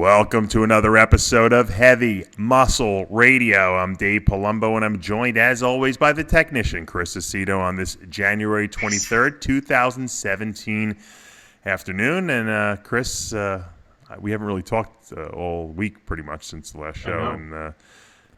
Welcome to another episode of Heavy Muscle Radio. I'm Dave Palumbo, and I'm joined, as always, by the technician, Chris Aceto, on this January 23rd, 2017 afternoon. And, Chris, we haven't really talked all week, pretty much, since the last show. And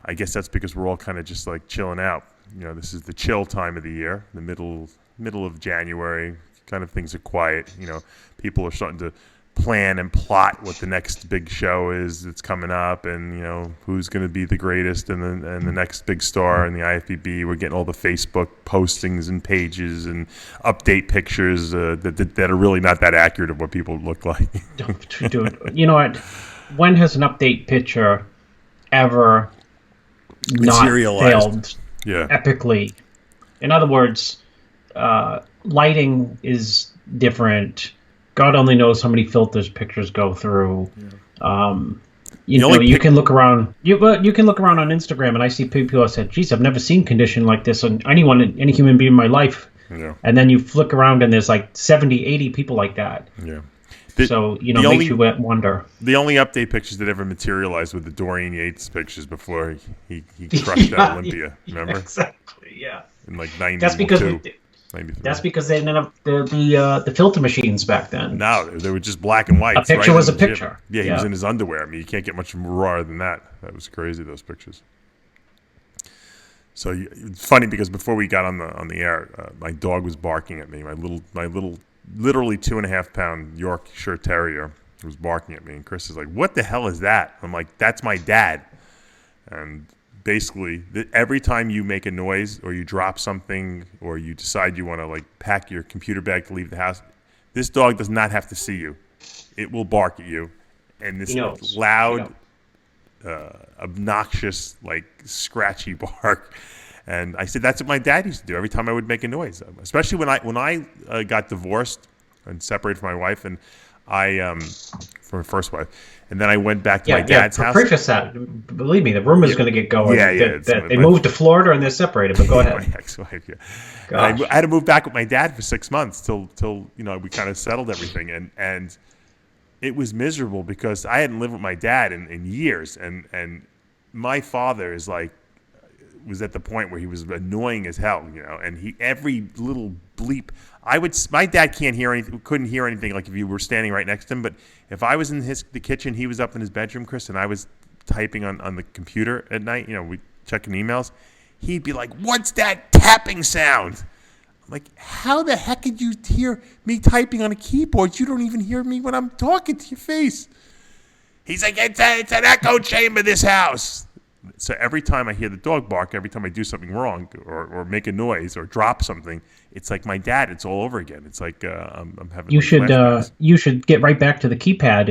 I guess that's because we're all kind of just, like, chilling out. You know, this is the chill time of the year, the middle of January. Kind of things are quiet. You know, people are starting to plan and plot what the next big show is that's coming up, and you know who's going to be the greatest and the next big star in the IFBB. We're getting all the Facebook postings and pages and update pictures that are really not that accurate of what people look like. Dude, you know what? When has an update picture ever not failed epically? In other words, lighting is different. God only knows how many filters pictures go through. You can look around. You can look around on Instagram, and I see people who said, "Geez, I've never seen condition like this on any human being in my life." Yeah. And then you flick around, and there's like 70, 80 people like that. Yeah. So makes you wonder. The only update pictures that ever materialized were the Dorian Yates pictures before he crushed that Olympia. Remember? Exactly. Yeah. In like 92. That's because they didn't have the filter machines back then. No, they were just black and white. A picture was a picture. Yeah, he was in his underwear. I mean, you can't get much rawer than that. That was crazy, those pictures. So it's funny because before we got on the air, my dog was barking at me. My little, literally 2.5-pound Yorkshire Terrier was barking at me, and Chris is like, "What the hell is that?" I'm like, "That's my dad." And basically, every time you make a noise or you drop something or you decide you want to like pack your computer bag to leave the house, this dog does not have to see you. It will bark at you. And this loud, obnoxious, like scratchy bark. And I said, that's what my dad used to do every time I would make a noise, especially when I got divorced and separated from my wife, and from my first wife. And then I went back to my dad's house. Preface that. Believe me, the rumor is going to get going. They moved to Florida and they're separated, but go ahead. My ex-wife, I had to move back with my dad for 6 months till we kind of settled everything. And it was miserable because I hadn't lived with my dad in years. And my father was at the point where he was annoying as hell, and every little bleep. My dad couldn't hear anything like if you were standing right next to him, but if I was in the kitchen, he was up in his bedroom, Chris, and I was typing on the computer at night, we checking emails, he'd be like, "What's that tapping sound?" I'm like, "How the heck could you hear me typing on a keyboard? You don't even hear me when I'm talking to your face." He's like, it's an echo chamber, this house. So every time I hear the dog bark, every time I do something wrong or make a noise or drop something, it's like my dad. It's all over again. It's like I'm having. You should get right back to the keypad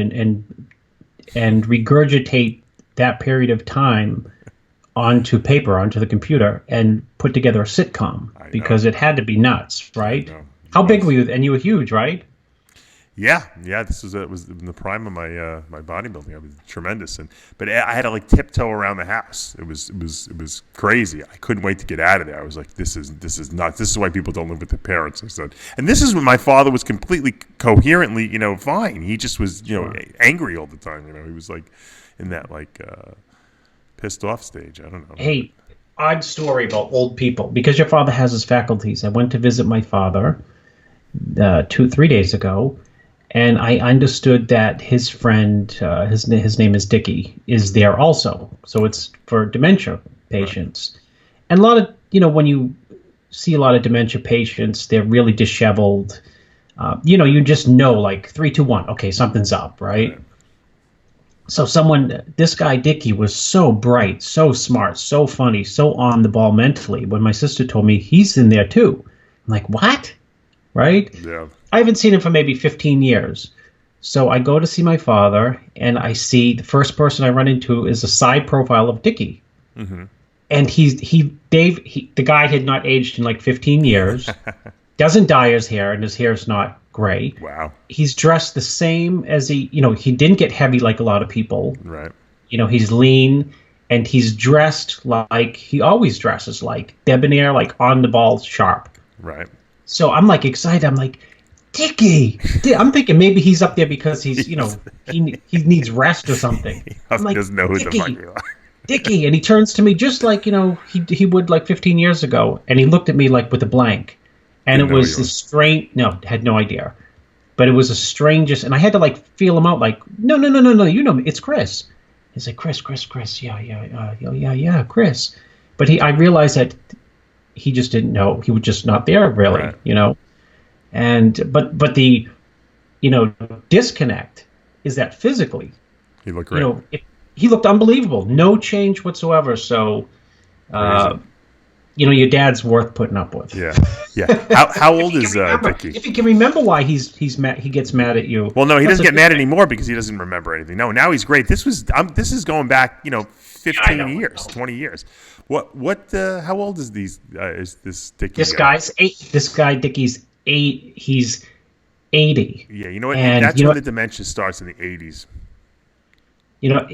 and regurgitate that period of time onto paper, onto the computer, and put together a sitcom because it had to be nuts, right? How big were you? And you were huge, right? Yeah. This was in the prime of my bodybuilding. I was tremendous, but I had to like tiptoe around the house. It was crazy. I couldn't wait to get out of there. I was like, this is nuts. This is why people don't live with their parents. I said, and this is when my father was completely coherently, fine. He just was, angry all the time. He was like in that like pissed off stage. I don't know. Hey, odd story about old people because your father has his faculties. I went to visit my father 3 days ago. And I understood that his friend, his name is Dickie, is there also. So it's for dementia patients. Right. And a lot of, when you see a lot of dementia patients, they're really disheveled. You just know, like 3, 2, 1, okay, something's up, right? So this guy Dickie was so bright, so smart, so funny, so on the ball mentally. When my sister told me he's in there too, I'm like, what? Right? Yeah. I haven't seen him for maybe 15 years. So I go to see my father, and I see the first person I run into is a side profile of Dickie. Mm-hmm. And the guy had not aged in like 15 years, doesn't dye his hair, and his hair's not gray. Wow. He's dressed the same as he didn't get heavy like a lot of people. Right. He's lean, and he's dressed like he always dresses, like debonair, like on the ball, sharp. Right. So I'm like excited. I'm like, Dickie. I'm thinking maybe he's up there because he's, you know, he needs rest or something. I'm like, doesn't know who Dickie, the fuck you are. Dickie. And he turns to me just like, you know, he would like 15 years ago. And he looked at me like with a blank. And Didn't it was the strange, no, had no idea. But it was the strangest, and I had to like feel him out like, no, you know me, it's Chris. He's like, Chris, yeah, Chris. But I realized that he just didn't know. He was just not there, really, right. you know. And but the, you know, disconnect is that physically, He looked great. you know, he looked unbelievable, no change whatsoever. So, you know, your dad's worth putting up with. Yeah. How old is Dickie? If you can remember why he's mad, he gets mad at you. Well, no, he doesn't get mad anymore because he doesn't remember anything. No, now he's great. This is going back, you know, 15 years, 20 years. How old is this Dickie? This guy's 8. This guy Dickie's 8. He's 80. Yeah, you know what? And that's when the dementia starts in the 80s. You know,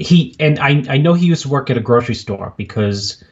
I know he used to work at a grocery store because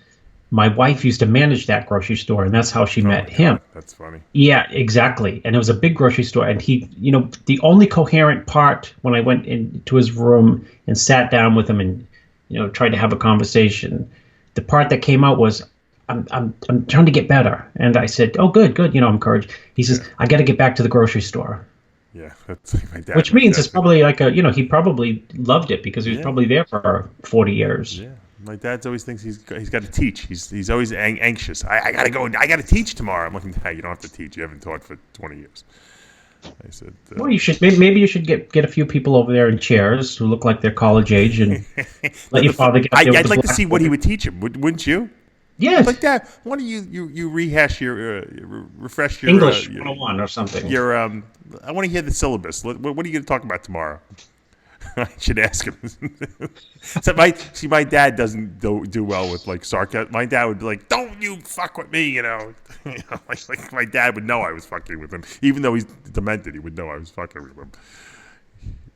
my wife used to manage that grocery store, and that's how she met him. That's funny. Yeah, exactly. And it was a big grocery store, and he, you know, the only coherent part when I went into his room and sat down with him and, you know, tried to have a conversation, the part that came out was, I'm trying to get better. And I said, oh, good, you know, I'm encouraged. He says, I got to get back to the grocery store. Yeah, that's like my dad. Which means it's probably like you know, he probably loved it because he was probably there for 40 years. Yeah. My dad's always thinks he's got to teach. He's always anxious. I got to go. I got to teach tomorrow. I'm like, nah, you don't have to teach. You haven't taught for 20 years. I said, well, you should maybe you should get a few people over there in chairs who look like they're college age and let your father get up there. I'd like to see what he would teach him. Wouldn't you? Yes. Like that. Why don't you rehash your refresh your English 101 or something? I want to hear the syllabus. What are you going to talk about tomorrow? I should ask him. So my dad doesn't do well with like sarcasm. My dad would be like, "Don't you fuck with me," you know. Like my dad would know I was fucking with him, even though he's demented. He would know I was fucking with him.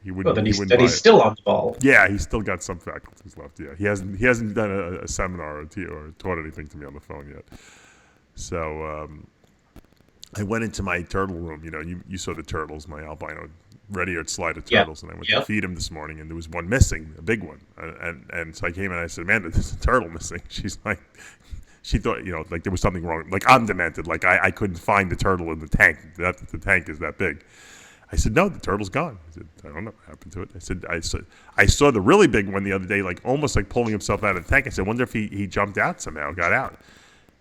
He wouldn't. Well, then he's still on the ball. Yeah, he's still got some faculties left. Yeah, he hasn't done a seminar or taught anything to me on the phone yet. So I went into my turtle room. You know, you saw the turtles, my albino red-eared slider turtles, and I went to feed him this morning, and there was one missing, a big one. And so I came in and I said, "Man, there's a turtle missing." She's like, she thought, you know, like there was something wrong. Like I'm demented. Like I couldn't find the turtle in the tank. The tank is that big. I said, "No, the turtle's gone." I said, "I don't know what happened to it." I saw the really big one the other day, like almost like pulling himself out of the tank. I said, "I wonder if he jumped out somehow, got out."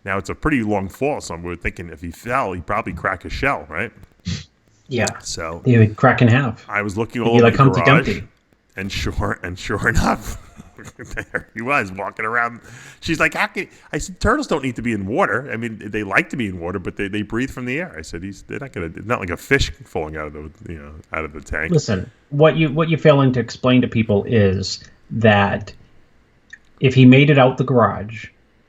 Now it's a pretty long fall, so we're thinking if he fell, he'd probably crack his shell, right? Yeah. So he would crack in half. I was looking all over like the Humpty garage, Dumpty. and sure enough, there he was walking around. She's like, I said, turtles don't need to be in water. I mean, they like to be in water, but they breathe from the air. I said, they're not gonna. It's not like a fish falling out of the tank. Listen, what you're failing to explain to people is that if he made it out the garage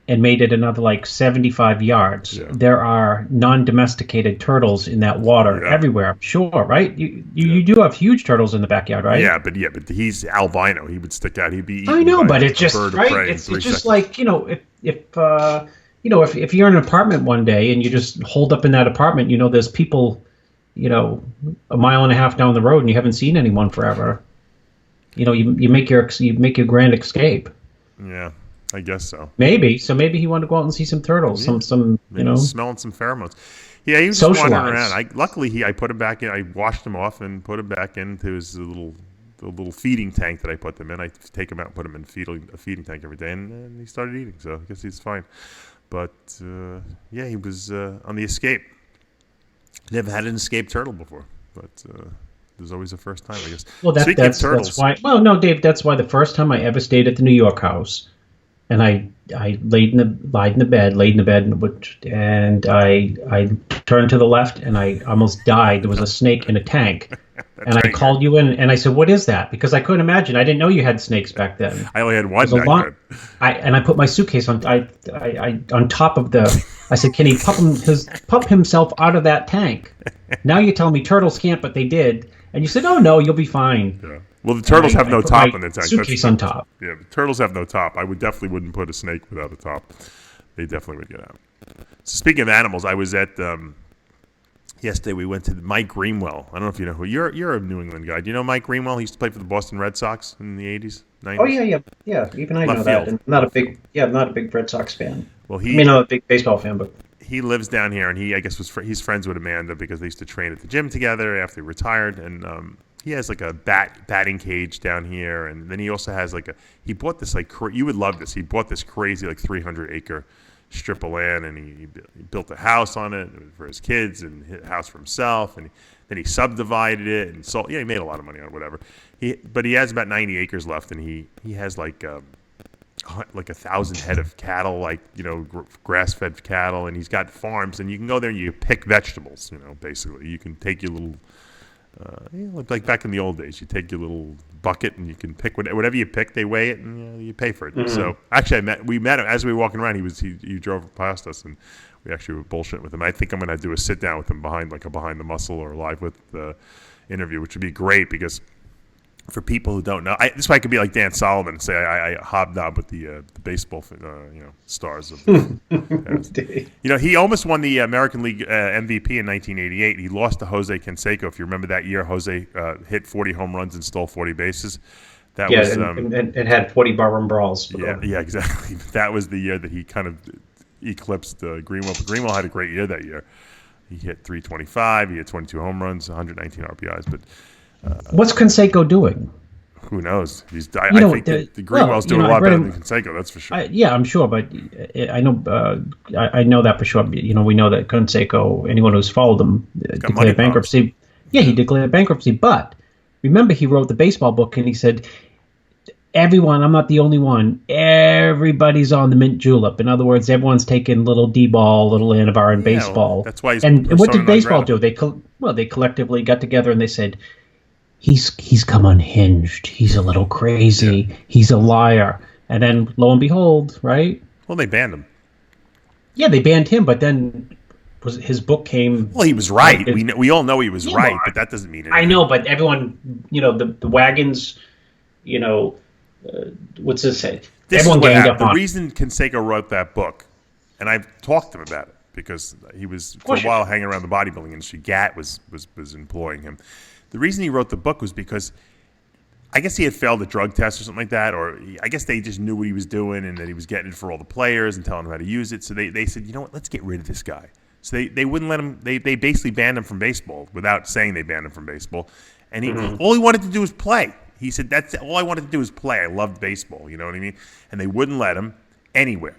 and made it another like 75 yards, there are non-domesticated turtles in that water everywhere. I'm sure, right? You do have huge turtles in the backyard, right? Yeah, but he's albino. He would stick out. He'd be eaten. I know, but it's just right. It's just like, you know, if you're in an apartment one day and you just hold up in that apartment, you know, there's people, you know, a mile and a half down the road and you haven't seen anyone forever. You know, you make your grand escape. Yeah. I guess so. Maybe he wanted to go out and see some turtles, some you know, smelling some pheromones. Yeah, he was just wandering around. Luckily, I put him back in. I washed him off and put him back into his little feeding tank that I put them in. I take him out and put him in a feeding tank every day, and he started eating. So I guess he's fine. But yeah, he was on the escape. Never had an escaped turtle before, but there's always a first time, I guess. Well, that's why. Well, no, Dave, that's why the first time I ever stayed at the New York house. And I laid in the bed, and I turned to the left, and I almost died. There was a snake in a tank, and I called you in, and I said, "What is that?" Because I couldn't imagine. I didn't know you had snakes back then. I only had one back then. I put my suitcase on on top of the. I said, "Can he pump himself out of that tank?" Now you're telling me turtles can't, but they did, and you said, "Oh no, you'll be fine." Yeah. Well, the turtles have no top in the tank. Suitcase on top. Yeah, the turtles have no top. I wouldn't put a snake without a top. They definitely would get out. So speaking of animals, I was at Yesterday we went to Mike Greenwell. I don't know if you know who. You're a New England guy. Do you know Mike Greenwell? He used to play for the Boston Red Sox in the 80s, 90s. Oh yeah. Even I know that. And I'm not a big Red Sox fan. Well, I'm not a big baseball fan, but he lives down here, and I guess he's friends with Amanda because they used to train at the gym together after he retired, and he has like a batting cage down here, and then he also has he bought this you would love this. He bought this crazy 300-acre strip of land, and he built a house on it for his kids and a house for himself, and then he subdivided it and sold. He made a lot of money on it, whatever. But he has about 90 acres left, and he has 1,000 head of cattle, grass-fed cattle, and he's got farms, and you can go there and you pick vegetables. Basically, you can take your little. Like back in the old days, you take your little bucket and you can pick whatever you pick. They weigh it and you pay for it. Mm-hmm. So actually, we met him as we were walking around. He drove past us and we actually were bullshitting with him. I think I'm going to do a sit down with him behind the muscle or live with the interview, which would be great because for people who don't know, this way I could be like Dan Solomon and say I hobnob with the baseball stars of. He almost won the American League MVP in 1988. He lost to Jose Canseco. If you remember that year, Jose hit 40 home runs and stole 40 bases. That was and had 40 barroom brawls. Yeah, exactly. That was the year that he kind of eclipsed Greenwell. But Greenwell had a great year that year. He hit 325. He had 22 home runs, 119 RBIs, but. What's Canseco doing? Who knows? I think the Greenwell's doing a lot better than Canseco, that's for sure. I'm sure, but I know I know that for sure. We know that Canseco, anyone who's followed him, declared bankruptcy. Yeah, he declared bankruptcy, but remember he wrote the baseball book and he said, everyone, I'm not the only one, everybody's on the mint julep. In other words, everyone's taking little D-ball, little Anavar in baseball. Well, that's why and what did baseball do? They collectively got together and they said, He's come unhinged. He's a little crazy. Yeah. He's a liar. And then, lo and behold, right? Well, they banned him. Yeah, they banned him, but then his book came... Well, he was right. We all know he was right, but that doesn't mean anything. I know, but everyone, the wagons, what's this say? Everyone ganged up on. The reason Canseco wrote that book, and I've talked to him about it, because he was, for a while, hanging around the bodybuilding industry. GAT was employing him. The reason he wrote the book was because I guess he had failed a drug test or something like that, or I guess they just knew what he was doing and that he was getting it for all the players and telling them how to use it. So they said, you know what, let's get rid of this guy. So they wouldn't let him. They basically banned him from baseball without saying they banned him from baseball. And all he wanted to do was play. He said, that's all I wanted to do was play. I loved baseball. You know what I mean? And they wouldn't let him anywhere.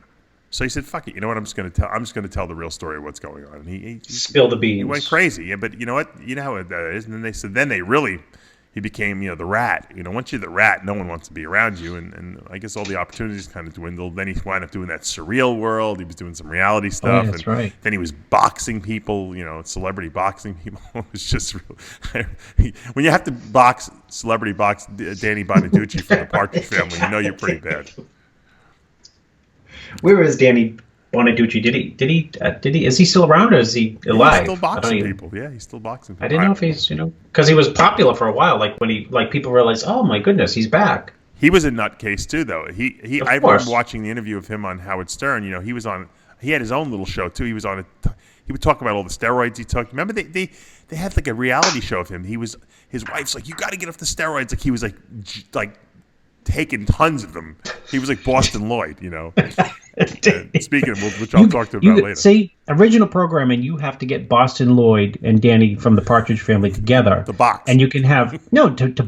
So he said, "Fuck it. You know what? I'm just going to tell the real story of what's going on." And he spilled the beans. He went crazy. Yeah, but you know what? You know how it is. And then he became the rat. Once you're the rat, no one wants to be around you. And I guess all the opportunities kind of dwindled. Then he wound up doing that surreal world. He was doing some reality stuff. Oh, that's right. Then he was boxing people. Celebrity boxing people. It was just when you have to celebrity box Danny Bonaducci from the Partridge Family, you're pretty bad. Where is Danny Bonaducci? Did he? Is he still around or is he alive? He's still boxing people. Yeah, he's still boxing people. I didn't know if he's because he was popular for a while. Like when people realized, oh my goodness, he's back. He was a nutcase too, though. I remember watching the interview of him on Howard Stern. He had his own little show too. He was on it. He would talk about all the steroids he took. Remember they had like a reality show of him. His wife's like, you got to get off the steroids. Like he was like taking tons of them. He was like Bostin Loyd, Speaking of which, I'll talk to him about later. See, original programming, you have to get Bostin Loyd and Danny from the Partridge Family together. The box. And you can have not to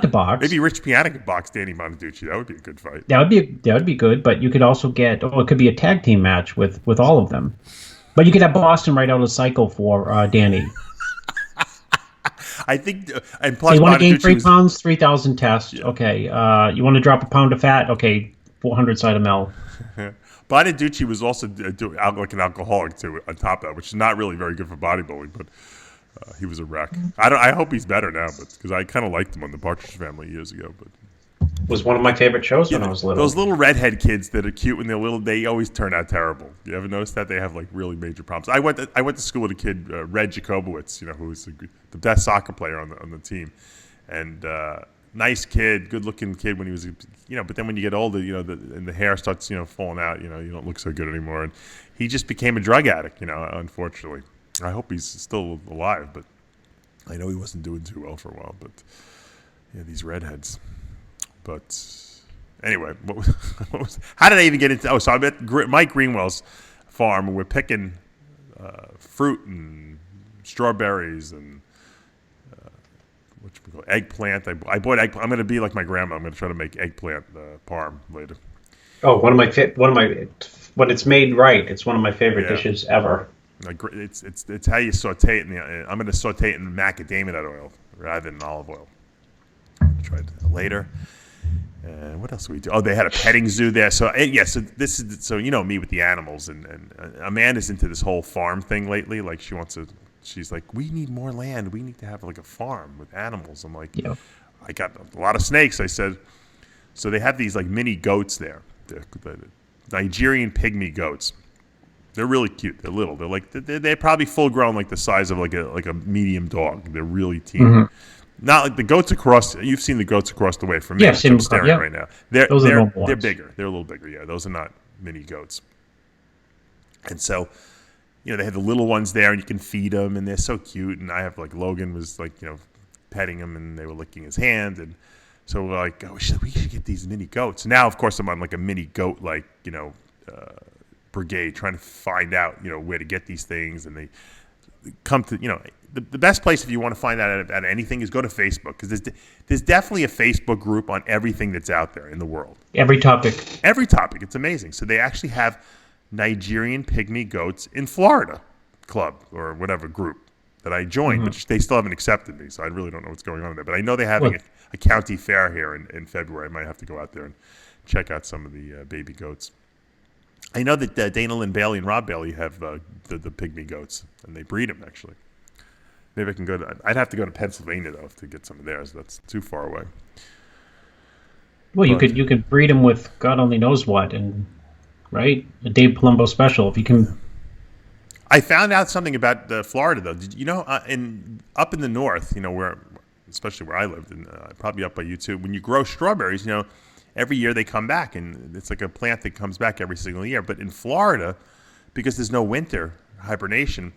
box. Maybe Rich Piana could box Danny Bonaducci. That would be a good fight. That would be good. But you could also get, it could be a tag team match with all of them. But you could have Boston write out a cycle for Danny. I think, and plus, so you want to gain 3 pounds, 3,000 tests. Yeah. Okay. You want to drop a pound of fat? Okay, 400 Cytomel. Bonaducci was also like an alcoholic too, on top of that, which is not really very good for bodybuilding. But he was a wreck. I hope he's better now, but because I kind of liked him on the Partridge Family years ago. But was one of my favorite shows when I was little. Those little redhead kids that are cute when they're little, they always turn out terrible. You ever notice that? They have like really major problems. I went to school with a kid, Red Jacobowitz, who was the best soccer player on the team, and nice kid, good looking kid when he was, but then when you get older, and the hair starts, falling out, you don't look so good anymore, and he just became a drug addict, unfortunately. I hope he's still alive, but I know he wasn't doing too well for a while. But yeah, these redheads. But anyway, how did I even get into? Oh, so I'm at Mike Greenwell's farm, and we're picking fruit and strawberries and eggplant. I bought eggplant. I'm going to be like my grandma. I'm going to try to make eggplant parm later. Oh, one of my when it's made right, it's one of my favorite dishes ever. It's how you saute it. I'm going to saute it in macadamia nut oil rather than olive oil. Try it later. And what else do we do? Oh, they had a petting zoo there. So you know me with the animals, and Amanda's into this whole farm thing lately. Like she's like, we need more land. We need to have like a farm with animals. I'm like, I got a lot of snakes. I said, so they have these like mini goats there, the Nigerian pygmy goats. They're really cute. They're little. They're probably full grown, like the size of like a medium dog. They're really teeny. Mm-hmm. Not like the goats across. You've seen the goats across the way from me. I'm staring right now. They're bigger. They're a little bigger. Yeah, those are not mini goats. And so, they have the little ones there, and you can feed them, and they're so cute. And I have like Logan was like petting him, and they were licking his hand, and so we're like, we should get these mini goats. Now, of course, I'm on like a mini goat brigade trying to find out where to get these things, and they come to the best place if you want to find out about anything is go to Facebook, because there's definitely a Facebook group on everything that's out there in the world. Every topic. It's amazing. So they actually have Nigerian pygmy goats in Florida club or whatever group that I joined, but they still haven't accepted me, so I really don't know what's going on there. But I know they're having a county fair here in February. I might have to go out there and check out some of the baby goats. I know that Dana Lynn Bailey and Rob Bailey have the pygmy goats, and they breed them, actually. Maybe I can I'd have to go to Pennsylvania, though, to get some of theirs. That's too far away. Well, you could breed them with God only knows what, and right? A Dave Palumbo special, if you can. I found out something about Florida, though. Did you know, up in the north, especially where I lived, and probably up by you too, when you grow strawberries, every year they come back, and it's like a plant that comes back every single year. But in Florida, because there's no winter hibernation,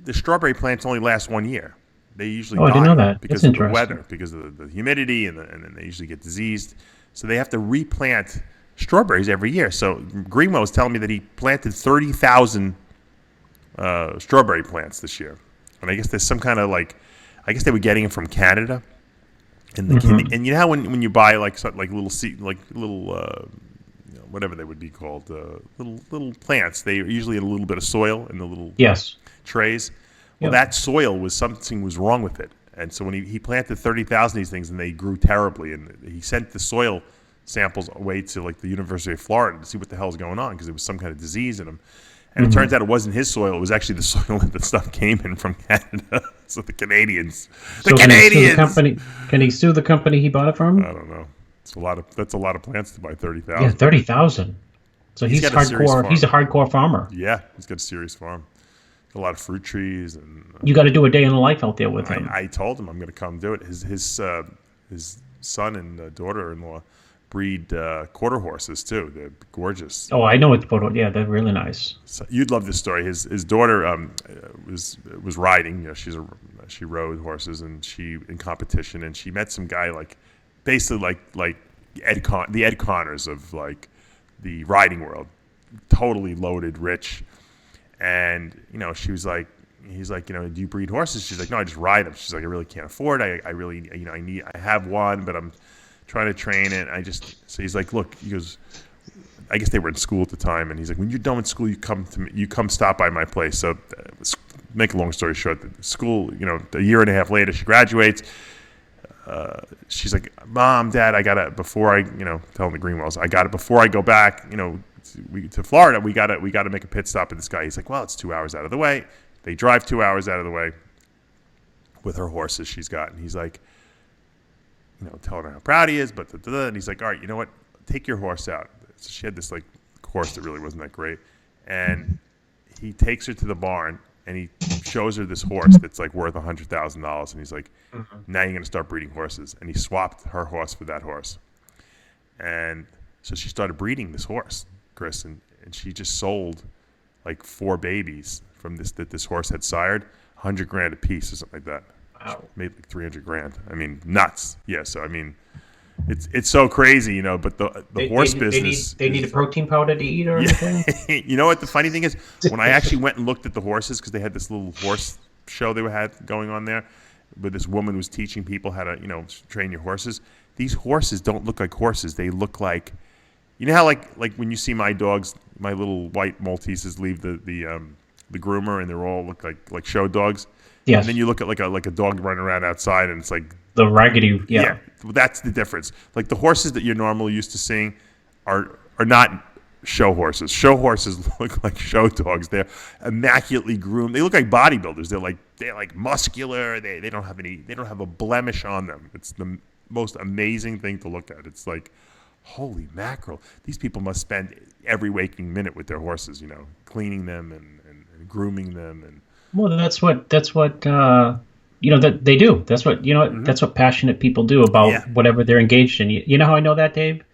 the strawberry plants only last 1 year. They usually die I didn't know that. because of the weather, because of the humidity, and then they usually get diseased. So they have to replant strawberries every year. So Greenwell was telling me that he planted 30,000 strawberry plants this year. And I guess there's some kind of I guess they were getting it from Canada. And and you know how when you buy like little seed, like little whatever they would be called, little plants, they usually had a little bit of soil in the little trays. Well, that soil something was wrong with it, and so when he planted 30,000 of these things, and they grew terribly, and he sent the soil samples away to like the University of Florida to see what the hell is going on, because there was some kind of disease in them. And it turns out it wasn't his soil; it was actually the soil that the stuff came in from Canada. So the Canadians, Can he sue the company he bought it from? I don't know. That's a lot of plants to buy 30,000. Yeah, 30,000. So he's hardcore. He's a hardcore farmer. Yeah, he's got a serious farm. A lot of fruit trees, and you got to do a day in the life out there with him. I told him I'm going to come do it. His son and daughter-in-law breed quarter horses too. They're gorgeous. Oh, I know it's quarter. Yeah, they're really nice. So you'd love this story. His daughter was riding. She rode horses, and she in competition, and she met some guy basically like the Ed Connors of like the riding world, totally loaded, rich. And she was like, he's like, do you breed horses? She's like, no, I just ride them. She's like, I really can't afford it. I really, I have one, but I'm trying to train it. So he's like, look, he goes, I guess they were in school at the time, and he's like, when you're done with school, you come stop by my place. So make a long story short, the school, a year and a half later, she graduates. She's like, Mom, Dad, I gotta, before I, telling the Greenwells, I got it before I go back, to Florida, we gotta make a pit stop at this guy. He's like, well, it's 2 hours out of the way. They drive 2 hours out of the way with her horses she's got, and he's like, telling her how proud he is, and he's like, all right, you know what? Take your horse out. So she had this horse that really wasn't that great, and he takes her to the barn, and he shows her this horse that's worth $100,000, and he's like, now you're gonna start breeding horses, and he swapped her horse for that horse, and so she started breeding this horse, Chris, and she just sold like 4 babies from this horse had sired, $100,000 a piece or something like that. Wow. Made like $300,000. I mean, nuts. Yeah. So I mean, it's so crazy, you know. But the horse business. They need a protein powder to eat or anything. You know what? The funny thing is, when I actually went and looked at the horses, because they had this little horse show they had going on there, where this woman was teaching people how to, train your horses. These horses don't look like horses. They look like, you know how like when you see my dogs, my little white Malteses leave the groomer and they're all look like show dogs. Yes. And then you look at like a dog running around outside and it's like the raggedy. Yeah. Well, that's the difference. Like the horses that you're normally used to seeing are not show horses. Show horses look like show dogs. They're immaculately groomed. They look like bodybuilders. They're like muscular. They don't have a blemish on them. It's the most amazing thing to look at. It's like, holy mackerel. These people must spend every waking minute with their horses, cleaning them and grooming them. And well, that's what that they do. That's what that's what passionate people do about whatever they're engaged in. You know how I know that, Dave?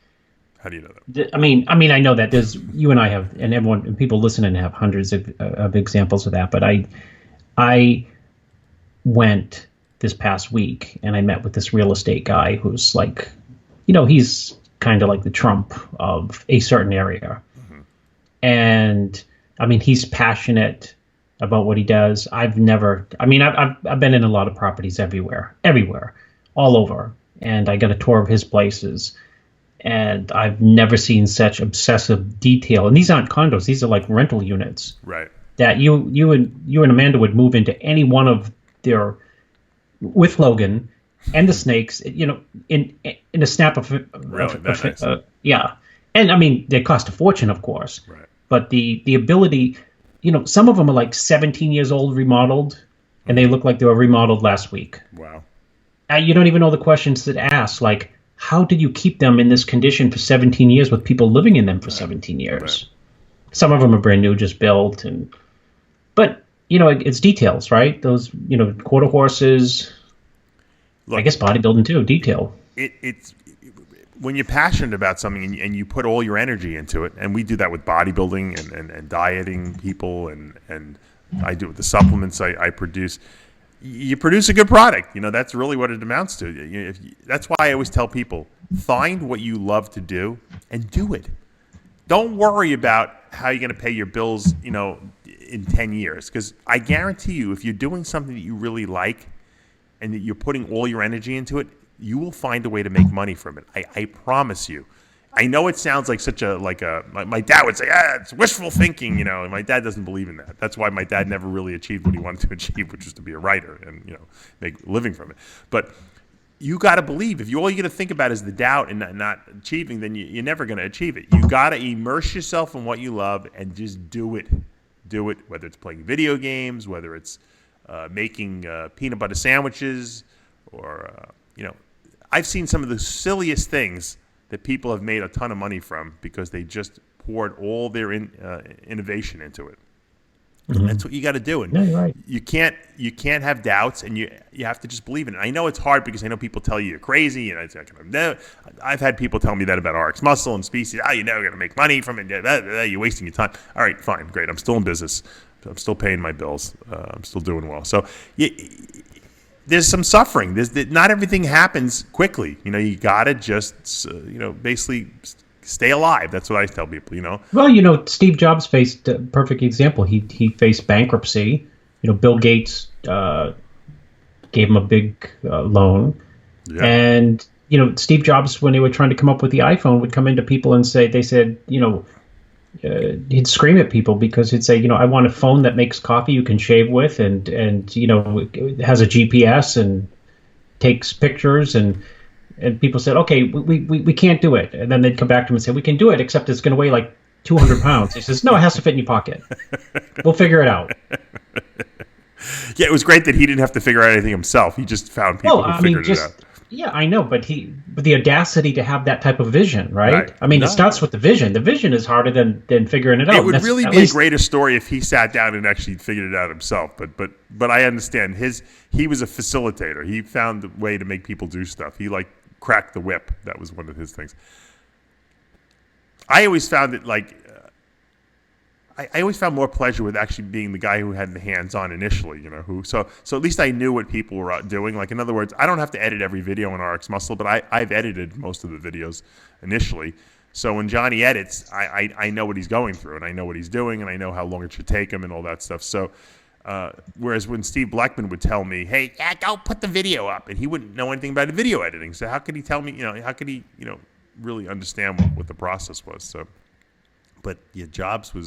How do you know that? I mean, I know that there's you and I have, and everyone and people listening have hundreds of examples of that. But I went this past week and I met with this real estate guy who's like, he's kind of like the Trump of a certain area, and I mean, he's passionate about what he does. I've been in a lot of properties everywhere, all over, and I got a tour of his places. And I've never seen such obsessive detail. And these aren't condos; these are like rental units. Right. That you and Amanda would move into any one of their with Logan and the snakes. In a snap of really? Nice. Yeah. And I mean, they cost a fortune, of course. Right. But the ability, some of them are like 17 years old, remodeled, and they look like they were remodeled last week. Wow. You don't even know the questions that ask, like, how did you keep them in this condition for 17 years with people living in them for 17 years? Right. Some of them are brand new, just built. But it's details, right? Those, quarter horses, look, I guess bodybuilding too, detail. It's when you're passionate about something and you put all your energy into it, and we do that with bodybuilding and dieting people, and I do it with the supplements I produce. You produce a good product. That's really what it amounts to. That's why I always tell people, find what you love to do and do it. Don't worry about how you're going to pay your bills, in 10 years. Because I guarantee you, if you're doing something that you really like and that you're putting all your energy into it, you will find a way to make money from it. I promise you. I know it sounds like my dad would say, it's wishful thinking, and my dad doesn't believe in that. That's why my dad never really achieved what he wanted to achieve, which was to be a writer and, make a living from it. But you got to believe. If all you're going to think about is the doubt and not achieving, then you're never going to achieve it. You got to immerse yourself in what you love and just do it. Do it, whether it's playing video games, whether it's making peanut butter sandwiches, or, I've seen some of the silliest things that people have made a ton of money from because they just poured all their innovation into it. Mm-hmm. That's what you got to do. And you're right. You can't have doubts, and you have to just believe in it. I know it's hard because I know people tell you you're crazy, and I've had people tell me that about RxMuscle and Species. You're never going to make money from it. You're wasting your time. All right, fine, great. I'm still in business. I'm still paying my bills. I'm still doing well. So there's some suffering. Not everything happens quickly. You got to just, basically stay alive. That's what I tell people, Well, Steve Jobs faced a perfect example. He faced bankruptcy. Bill Gates gave him a big loan. Yeah. And, Steve Jobs, when they were trying to come up with the iPhone, would come into people and he'd scream at people because he'd say, I want a phone that makes coffee you can shave with and it has a GPS and takes pictures and people said, okay, we can't do it. And then they'd come back to him and say, we can do it, except it's going to weigh like 200 pounds. He says, no, it has to fit in your pocket. We'll figure it out. Yeah, it was great that he didn't have to figure out anything himself. He just found people who figured it out. Yeah, I know, but the audacity to have that type of vision, right? I mean, it starts with the vision. The vision is harder than figuring it out. It would really be a greater story if he sat down and actually figured it out himself. But I understand he was a facilitator. He found a way to make people do stuff. He cracked the whip. That was one of his things. I always found it I always found more pleasure with actually being the guy who had the hands-on initially, so at least I knew what people were doing. Like, in other words, I don't have to edit every video on RxMuscle, but I've edited most of the videos initially. So when Johnny edits, I know what he's going through, and I know what he's doing, and I know how long it should take him and all that stuff. So whereas when Steve Blackman would tell me, hey, go put the video up, and he wouldn't know anything about the video editing. So how could he tell me, how could he, really understand what the process was? So, but yeah, Jobs he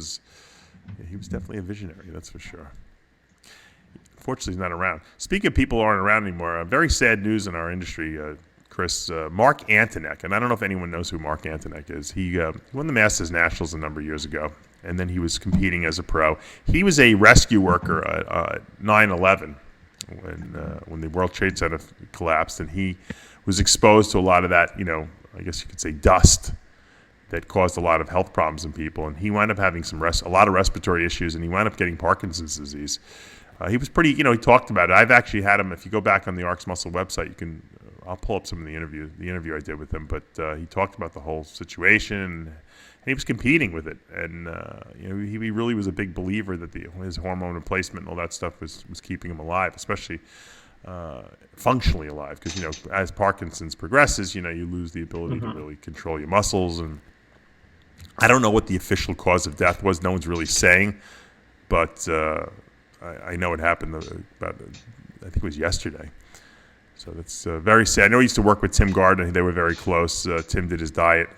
was definitely a visionary, that's for sure. Fortunately, he's not around. Speaking of people who aren't around anymore, very sad news in our industry, Chris. Mark Antonek, and I don't know if anyone knows who Mark Antonek is. He won the Masters Nationals a number of years ago, and then he was competing as a pro. He was a rescue worker at 9/11 when the World Trade Center collapsed, and he was exposed to a lot of that, I guess you could say dust that caused a lot of health problems in people, and he wound up having a lot of respiratory issues, and he wound up getting Parkinson's disease. He was pretty, he talked about it. I've actually had him. If you go back on the RxMuscle website, I'll pull up some of the interview I did with him. But he talked about the whole situation, and he was competing with it. And he really was a big believer that his hormone replacement and all that stuff was keeping him alive, especially functionally alive. Because as Parkinson's progresses, you lose the ability to really control your muscles. And I don't know what the official cause of death was. No one's really saying, but I know it happened about, I think it was yesterday. So that's very sad. I know he used to work with Tim Gardner. They were very close. Tim did his diet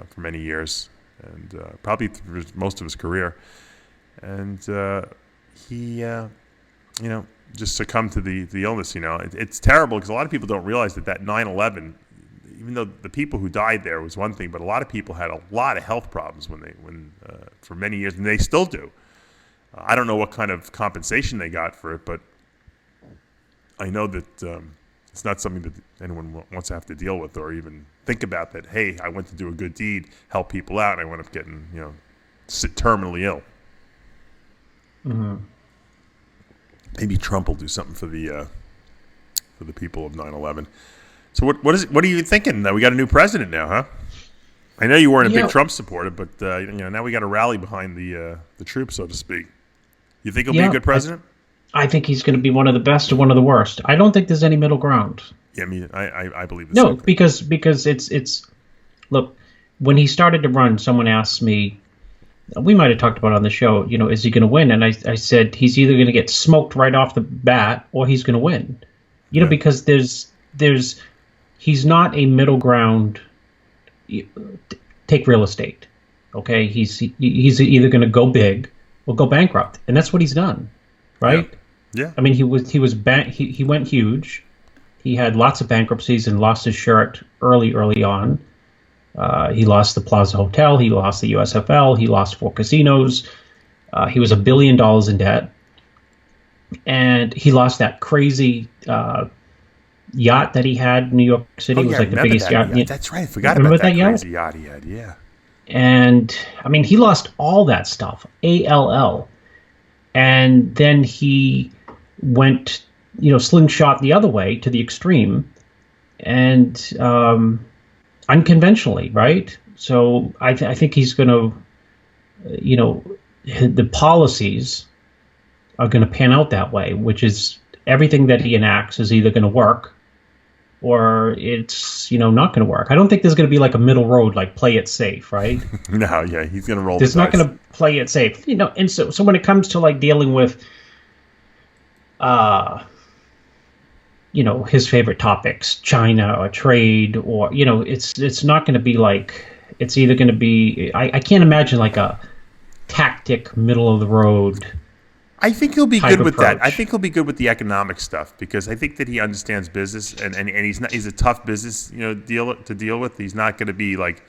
for many years, and probably through most of his career. And he, just succumbed to the illness. It's terrible because a lot of people don't realize that 9/11, even though the people who died there was one thing, but a lot of people had a lot of health problems for many years, and they still do. I don't know what kind of compensation they got for it, but I know that it's not something that anyone wants to have to deal with or even think about. That, hey, I went to do a good deed, help people out, and I wound up getting terminally ill. Mm-hmm. Maybe Trump will do something for the people of 9/11. So what are you thinking? We got a new president now, huh? I know you weren't a big Trump supporter, but now we got to rally behind the troops, so to speak. You think he'll be a good president? I think he's going to be one of the best or one of the worst. I don't think there's any middle ground. Yeah, I believe this. No, because it's look, when he started to run, someone asked me, we might have talked about it on the show, is he going to win? And I said he's either going to get smoked right off the bat or he's going to win. Because he's not a middle ground. Take real estate, okay? He's either going to go big or go bankrupt, and that's what he's done, right? Yeah. I mean, he went huge. He had lots of bankruptcies and lost his shirt early on. He lost the Plaza Hotel. He lost the USFL. He lost 4 casinos. He was $1 billion in debt, and he lost that crazy yacht that he had in New York City. It was like the biggest yacht. That's right. I forgot about that crazy yacht he had. Yeah. And I mean, he lost all that stuff, ALL. And then he went, slingshot the other way to the extreme and unconventionally, right? So I think he's going to, the policies are going to pan out that way, which is everything that he enacts is either going to work or it's, not going to work. I don't think there's going to be like a middle road, like play it safe, right? No, yeah, he's going to roll There's the dice. not going to play it safe. And so when it comes to like dealing with, his favorite topics, China or trade or, it's not going to be like, it's either going to be, I can't imagine like a tactic, middle of the road. I think he'll be good with that. I think he'll be good with the economic stuff because I think that he understands business and he's a tough business deal with. He's not going to be like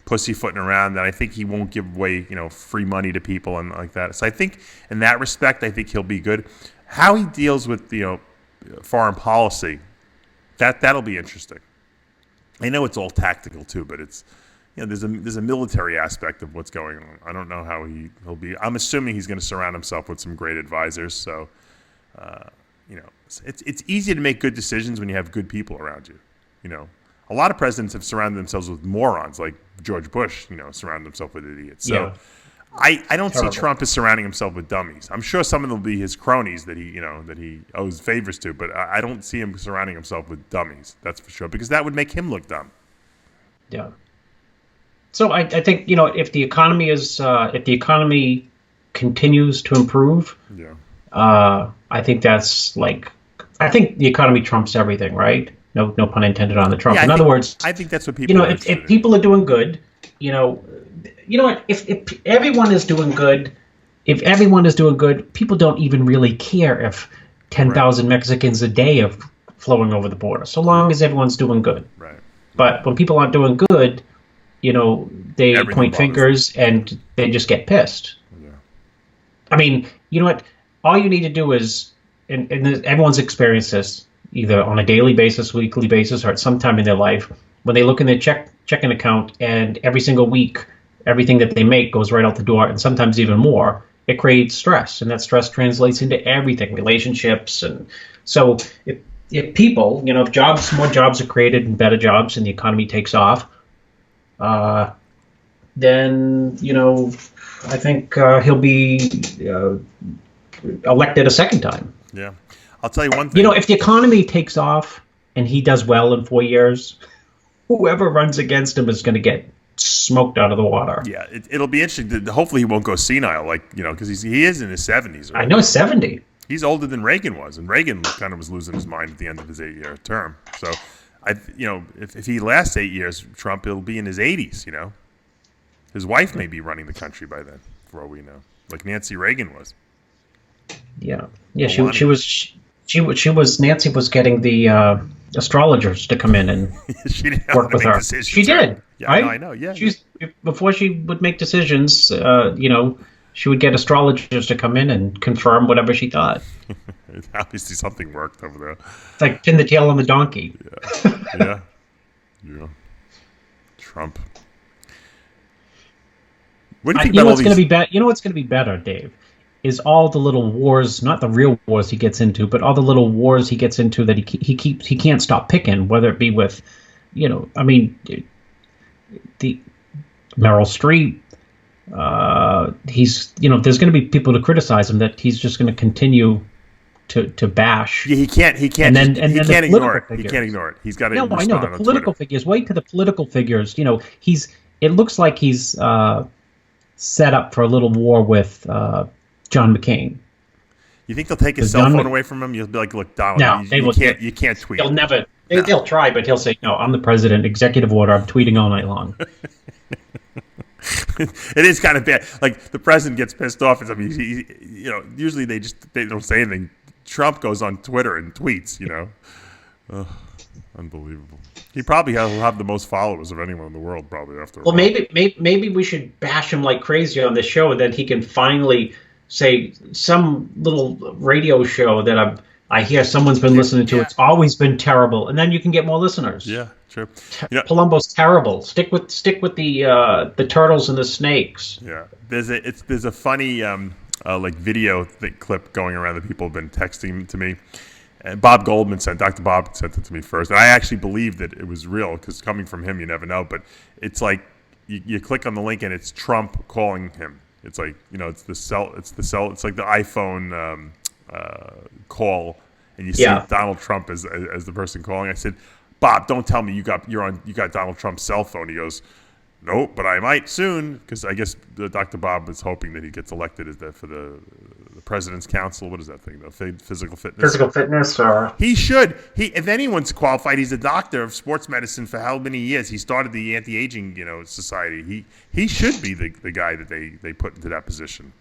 pussyfooting around, and I think he won't give away free money to people and like that. So I think in that respect, I think he'll be good. How he deals with foreign policy, that'll be interesting. I know it's all tactical too, but it's. There's a military aspect of what's going on. I don't know how he'll be. I'm assuming he's going to surround himself with some great advisors. So, it's easy to make good decisions when you have good people around you. A lot of presidents have surrounded themselves with morons, like George Bush. Surrounded himself with idiots. So, I don't Terrible. see Trump as surrounding himself with dummies. I'm sure some of them will be his cronies that he owes favors to, but I don't see him surrounding himself with dummies. That's for sure, because that would make him look dumb. Yeah. So I think if the economy continues to improve, I think I think the economy trumps everything, right? No pun intended on the Trump. Yeah, In other words, I think that's what people. If people are doing good, you know what? If everyone is doing good, people don't even really care if 10,000 Mexicans a day are flowing over the border, so long as everyone's doing good. Right. But when people aren't doing good, they point fingers and they just get pissed. Yeah. I mean, you know what? All you need to do is, and everyone's experienced this, either on a daily basis, weekly basis, or at some time in their life, when they look in their checking account and every single week, everything that they make goes right out the door, and sometimes even more, it creates stress, and that stress translates into everything, relationships. And so if people, if more jobs are created and better jobs and the economy takes off, then, I think he'll be elected a second time. Yeah. I'll tell you one thing. If the economy takes off and he does well in 4 years, whoever runs against him is going to get smoked out of the water. Yeah, it'll be interesting. Hopefully he won't go senile, because he is in his 70s. Right? I know, 70. He's older than Reagan was, and Reagan kind of was losing his mind at the end of his 8-year term. So, if he lasts 8 years, Trump, it'll be in his 80s. His wife may be running the country by then, for all we know, like Nancy Reagan was. Yeah. She was. Nancy was getting the astrologers to come in and she didn't work with her. Decisions, she did. Yeah, right? I know. Yeah. Before she would make decisions, she would get astrologers to come in and confirm whatever she thought. Obviously, something worked over there. It's like pin the tail on the donkey. Yeah. Trump. What do you think about all these? You know what's going to be better, Dave, is all the little wars, not the real wars he gets into, but all the little wars he gets into that he can't stop picking, whether it be with, the Meryl Streep. He's, there's going to be people to criticize him that he's just going to continue to bash. Yeah, he can't. He can't ignore it. He can't ignore it. He's got to. No, I know the political figures. Wait to the political figures. It looks like he's set up for a little war with John McCain. You think they'll take his cell phone away from him? You'll be like, look, Donald, you can't tweet. They'll never. They'll try, but he'll say, no, I'm the president. Executive order. I'm tweeting all night long. It is kind of bad. Like, the president gets pissed off at something. Usually they don't say anything. Trump goes on Twitter and tweets. Unbelievable. He probably will have the most followers of anyone in the world, probably, after. Well, maybe we should bash him like crazy on the show, and then he can finally say some little radio show that I hear someone's been listening to. It's always been terrible, and then you can get more listeners. Yeah, true. Palumbo's terrible. Stick with the turtles and the snakes. Yeah, there's a funny video clip going around that people have been texting to me. And Dr. Bob sent it to me first, and I actually believed that it was real, because coming from him, you never know. But it's like you click on the link and it's Trump calling him. It's like it's the cell. It's like the iPhone call, and you see Donald Trump as the person calling. I said, Bob, don't tell me you got Donald Trump's cell phone. He goes, nope, but I might soon, because I guess Dr. Bob is hoping that he gets elected for the President's Council. What is that thing, though? Physical fitness? Physical fitness, or... He should. If anyone's qualified, he's a doctor of sports medicine for how many years? He started the anti-aging, society. He should be the guy that they put into that position.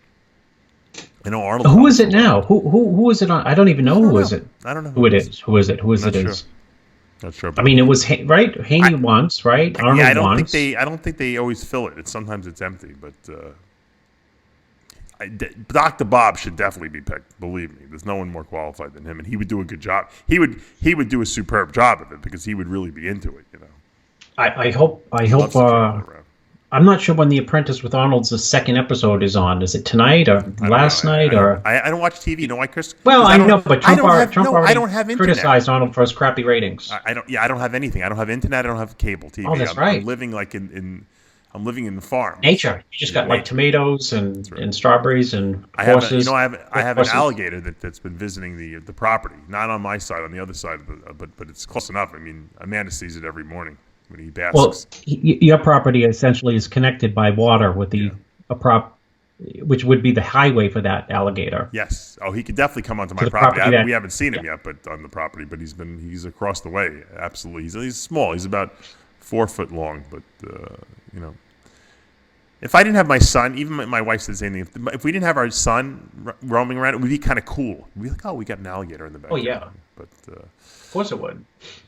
I know Arnold. Who is it now? Who is it on? I don't even know who is it. I don't know who it is. Who is it? Who is it? Not sure. I mean, it was right. Haney once, right? Arnold I don't once. I don't think they always fill it. Sometimes it's empty, but Dr. Bob should definitely be picked. Believe me, there's no one more qualified than him, and he would do a good job. He would do a superb job of it, because he would really be into it. I hope. I'm not sure when The Apprentice with Arnold's the second episode is on. Is it tonight or last night? I don't watch TV. You know why, Chris? Well, I know, but Trump already I don't have internet. Criticized Arnold for his crappy ratings. I don't have anything. I don't have internet. I don't have cable TV. Oh, that's right. I'm living like in I'm living in the farm. Nature. You just got like tomatoes and strawberries and horses. I have an alligator that's been visiting the property, not on my side, on the other side of but it's close enough. I mean, Amanda sees it every morning when he basks. Well, your property essentially is connected by water with which would be the highway for that alligator. Yes. Oh, he could definitely come onto my property. We haven't seen him yet, but on the property. But he's across the way. Absolutely. He's small. He's about 4 foot long. But if I didn't have my son, even my wife said the same thing. If we didn't have our son roaming around, it would be kind of cool. We'd be like, oh, we got an alligator in the backyard. Oh yeah. But of course it would.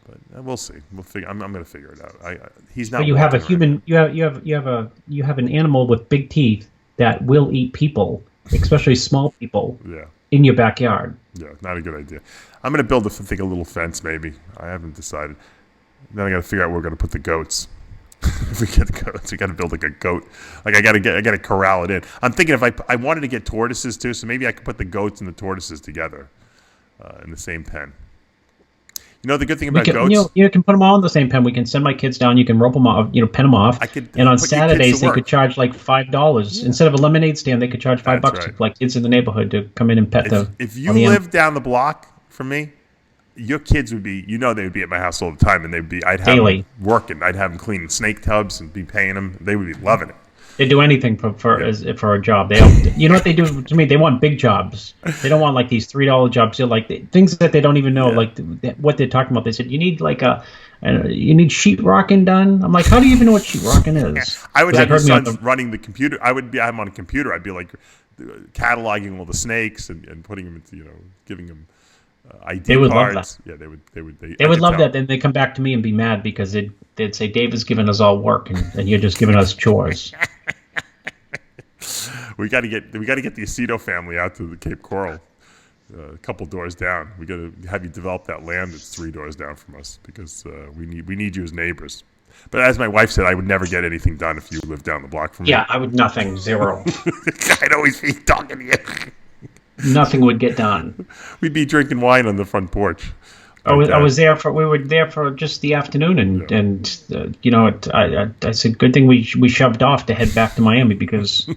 But we'll see. We'll figure. I'm going to figure it out. He's not. But you have a human. You have an animal with big teeth that will eat people, especially small people. Yeah. In your backyard. Yeah, not a good idea. I'm going to build a little fence, maybe. I haven't decided. Then I got to figure out where we're going to put the goats. If we get the goats, we got to build like a goat. Like I got to corral it in. I'm thinking if I wanted to get tortoises too, so maybe I could put the goats and the tortoises together in the same pen. You know the good thing about goats? You can put them all in the same pen. We can send my kids down. You can rope them off, pen them off. And on Saturdays, they could charge like $5. Yeah. Instead of a lemonade stand, they could charge $5 right. To like kids in the neighborhood to come in and pet them. If you lived down the block from me, your kids would be, they would be at my house all the time, and I'd have daily them working. I'd have them cleaning snake tubs and be paying them. They would be loving it. They do anything for a job. They don't, you know what they do to me? They want big jobs. They don't want like these $3 jobs. They're like things that they don't even know like what they're talking about. They said you need like you need sheetrocking done. I'm like, how do you even know what sheetrocking is? I would have your sons running the computer. I would have him on a computer. I'd be like cataloging all the snakes and putting them into giving them ID they would cards. Love that. Yeah, they would love that. Then they come back to me and be mad because they'd say Dave is giving us all work and you're just giving us chores. We got to get the Aceto family out to the Cape Coral, a couple doors down. We got to have you develop that land that's 3 doors down from us because we need you as neighbors. But as my wife said, I would never get anything done if you lived down the block from me. Yeah, I would nothing, zero. I'd always be talking to you. Nothing would get done. We'd be drinking wine on the front porch. We were there for just the afternoon, I said, good thing we shoved off to head back to Miami because,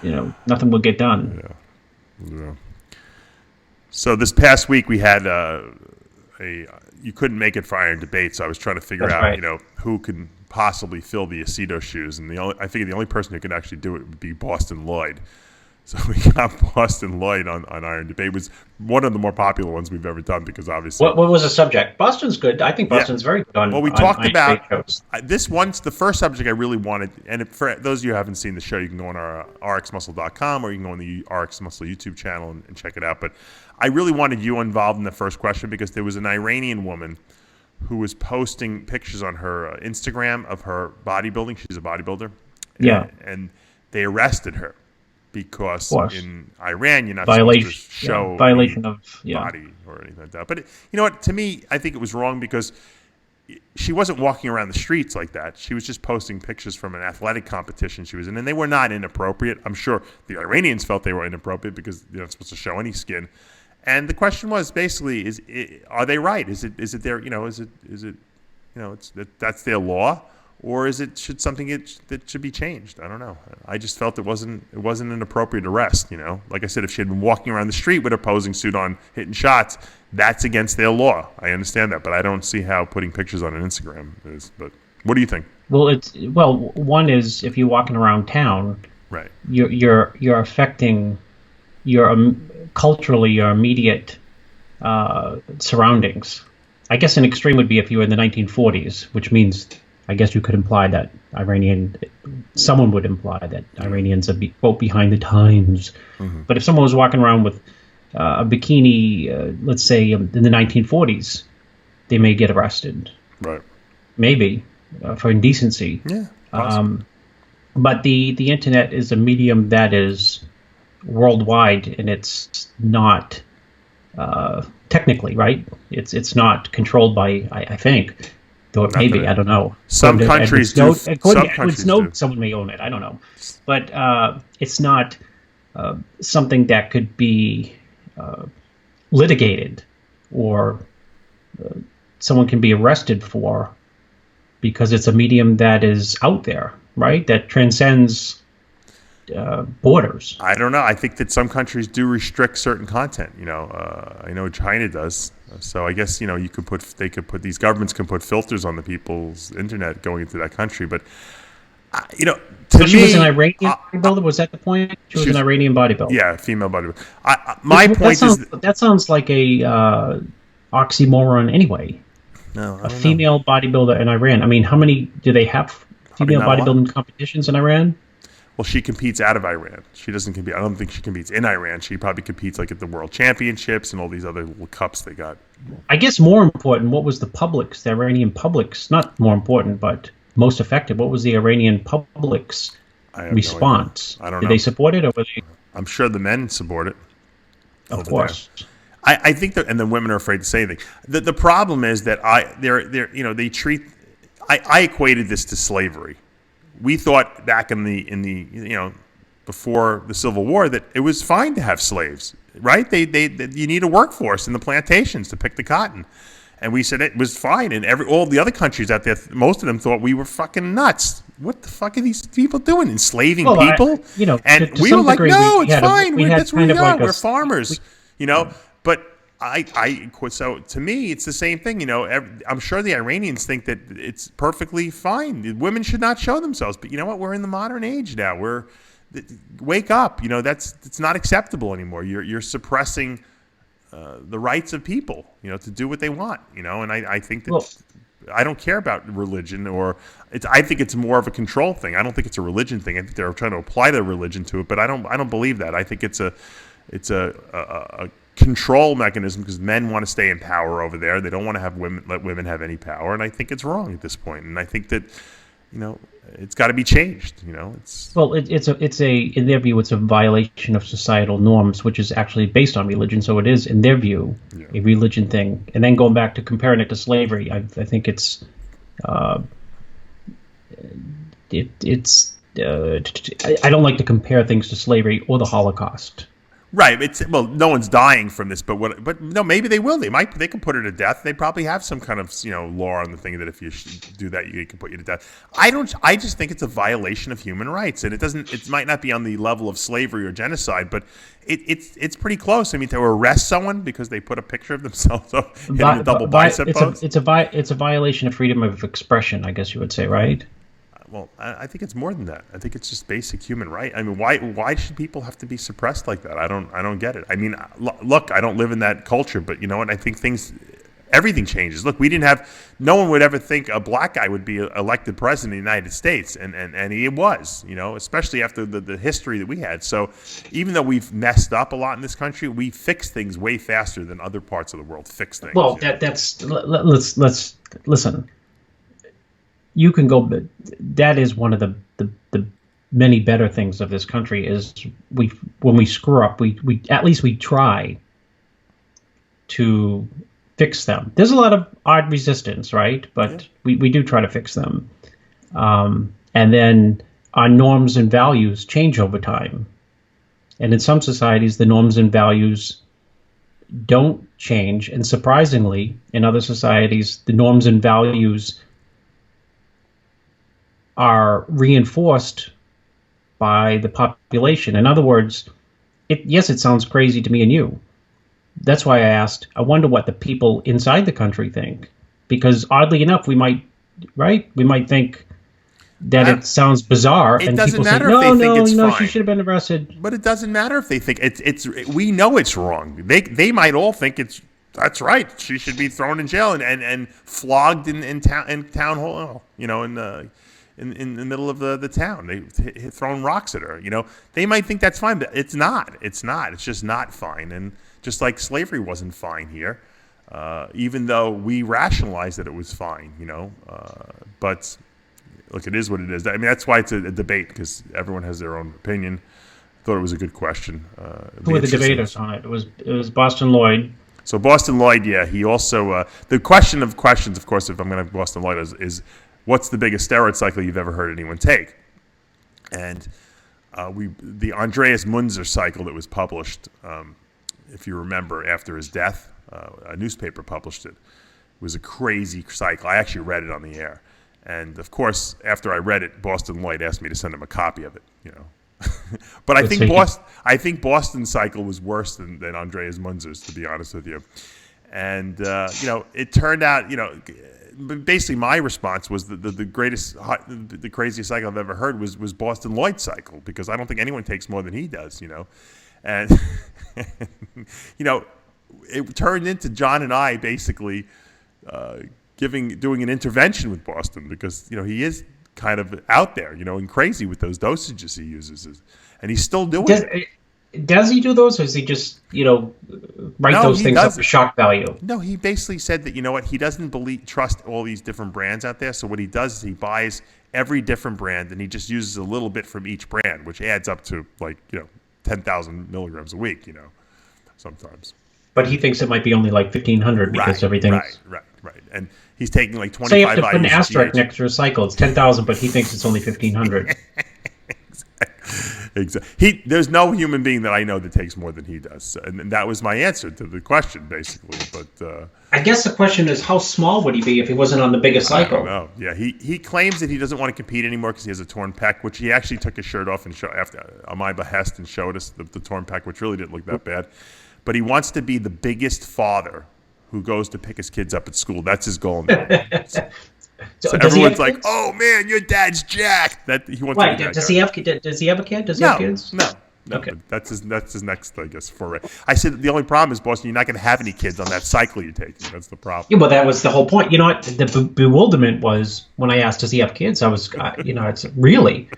nothing would get done. Yeah. So this past week we had you couldn't make it for Iron Debate, so I was trying to figure out, who can possibly fill the Aceto shoes, and I figured the only person who could actually do it would be Bostin Loyd. So we got Bostin Loyd on Iron Debate. It was one of the more popular ones we've ever done because obviously. What was the subject? Boston's good. I think Boston's very good on. Well, we talked about this once. The first subject I really wanted, and for those of you who haven't seen the show, you can go on our RxMuscle.com or you can go on the RxMuscle YouTube channel and check it out. But I really wanted you involved in the first question because there was an Iranian woman who was posting pictures on her Instagram of her bodybuilding. She's a bodybuilder. Yeah. And they arrested her. Because in Iran, you're not supposed to show violation of body or anything like that. But you know what? To me, I think it was wrong because she wasn't walking around the streets like that. She was just posting pictures from an athletic competition she was in, and they were not inappropriate. I'm sure the Iranians felt they were inappropriate because you're not supposed to show any skin. And the question was basically: are they right? Is it their that's their law? Or should something that should be changed? I don't know. I just felt it wasn't an appropriate arrest. Like I said, if she had been walking around the street with a posing suit on, hitting shots, that's against their law. I understand that, but I don't see how putting pictures on an Instagram is. But what do you think? Well, one is if you're walking around town, right? You're affecting culturally your immediate surroundings. I guess an extreme would be if you were in the 1940s, which means. I guess you could imply that someone would imply that Iranians are quote behind the times. Mm-hmm. But if someone was walking around with a bikini, let's say in the 1940s, they may get arrested. Right. Maybe for indecency. Yeah. But the internet is a medium that is worldwide, and it's not technically right. It's not controlled by I think. Maybe I don't know. Some countries do. Someone may own it. I don't know, but it's not something that could be litigated or someone can be arrested for because it's a medium that is out there, right? That transcends borders. I don't know. I think that some countries do restrict certain content. I know China does. So I guess these governments can put filters on the people's internet going into that country. But She was an Iranian bodybuilder. Was that the point? She was an Iranian bodybuilder. Yeah, female bodybuilder. My point is that sounds like a oxymoron anyway. No, a female bodybuilder in Iran. I mean, how many do they have female bodybuilding competitions in Iran? Well, she competes out of Iran. She doesn't compete. I don't think she competes in Iran. She probably competes like at the World Championships and all these other little cups they got. I guess more important, what was the Iranian public's, not more important, but most effective, what was the Iranian public's response? No, I don't know. Did they support it? Or were they... I'm sure the men support it. Of course. I think that, and the women are afraid to say anything. The problem is that they treat. I equated this to slavery. We thought back in the before the Civil War that it was fine to have slaves, right? You need a workforce in the plantations to pick the cotton, and we said it was fine. And all the other countries out there, most of them thought we were fucking nuts. What the fuck are these people doing? Enslaving people? And we were like, no, it's fine. That's where we are. We're farmers, But so to me, it's the same thing. I'm sure the Iranians think that it's perfectly fine. Women should not show themselves. But you know what? We're in the modern age now. Wake up. It's not acceptable anymore. You're suppressing the rights of people, to do what they want, and I think that I don't care about religion I think it's more of a control thing. I don't think it's a religion thing. I think they're trying to apply their religion to it, but I don't believe that. I think it's a control mechanism because men want to stay in power over there. They don't want to let women have any power, and I think it's wrong at this point. And I think that it's got to be changed. In their view, it's a violation of societal norms, which is actually based on religion. So it is, in their view, a religion thing. And then going back to comparing it to slavery, I think it's I don't like to compare things to slavery or the Holocaust. Right. No one's dying from this, but no, maybe they will. They can put her to death. They probably have some kind of law on the thing that if you do that, you can put you to death. I just think it's a violation of human rights, and it might not be on the level of slavery or genocide, but it's pretty close. I mean, to arrest someone because they put a picture of themselves up in a double bicep pose. It's a violation of freedom of expression, I guess you would say, right? Well, I think it's more than that. I think it's just basic human right. I mean, why should people have to be suppressed like that? I don't get it. I mean, look, I don't live in that culture, but you know what? I think everything changes. Look, no one would ever think a black guy would be elected president of the United States, and he was, especially after the history that we had. So even though we've messed up a lot in this country, we fix things way faster than other parts of the world fix things. Well, let's listen. You can go. That is one of the many better things of this country is when we screw up, we at least we try to fix them. There's a lot of odd resistance, right? But we do try to fix them. And then our norms and values change over time. And in some societies, the norms and values don't change. And surprisingly, in other societies, the norms and values are reinforced by the population. In other words, it sounds crazy to me and you. That's why I asked, I wonder what the people inside the country think. Because oddly enough, we might think that it sounds bizarre. It and doesn't people matter say, if they think it's fine. She should have been arrested. But it doesn't matter if they think it's we know it's wrong. They might all think that's right. She should be thrown in jail and flogged in town hall, in the middle of the town. They thrown rocks at her. They might think that's fine, but it's not. It's not. It's just not fine. And just like slavery wasn't fine here, even though we rationalized that it was fine. But look, it is what it is. I mean, that's why it's a debate, because everyone has their own opinion. I thought it was a good question. Who were the debaters on it? It was Bostin Loyd. So Bostin Loyd, he also the question of questions, of course, if I'm going to have Bostin Loyd is what's the biggest steroid cycle you've ever heard anyone take? And the Andreas Munzer cycle that was published, if you remember, after his death, a newspaper published it. It was a crazy cycle. I actually read it on the air. And of course, after I read it, Bostin Loyd asked me to send him a copy of it. But I think Boston's cycle was worse than Andreas Munzer's, to be honest with you. And it turned out, basically my response was the craziest cycle I've ever heard was Bostin Loyd's cycle, because I don't think anyone takes more than he does. And it turned into John and I basically doing an intervention with Bostin, because he is kind of out there, and crazy with those dosages he uses, and he's still doing it. Does he do those, or does he just write those things up for shock value? No, he basically said that he doesn't trust all these different brands out there. So what he does is he buys every different brand, and he just uses a little bit from each brand, which adds up to 10,000 milligrams a week. Sometimes. But he thinks it might be only 1,500 because everything. Right. And he's taking 25. So you have to put an asterisk next to a cycle. It's 10,000, but he thinks it's only 1,500. Exactly. There's no human being that I know that takes more than he does, and that was my answer to the question, basically. But I guess the question is, how small would he be if he wasn't on the biggest cycle? I don't know. Yeah, he claims that he doesn't want to compete anymore because he has a torn pec, which he actually took his shirt off and on my behest and showed us the torn pec, which really didn't look that bad. But he wants to be the biggest father who goes to pick his kids up at school. That's his goal now. So everyone's like, "Oh man, your dad's jacked." That he wants. Right? Does he have a kid? Does he have kids? No. Okay. That's his next, I guess, foray. I said the only problem is, Boston, you're not going to have any kids on that cycle you're taking. That's the problem. Yeah, well, that was the whole point. The bewilderment was when I asked, "Does he have kids?" I was, it's really,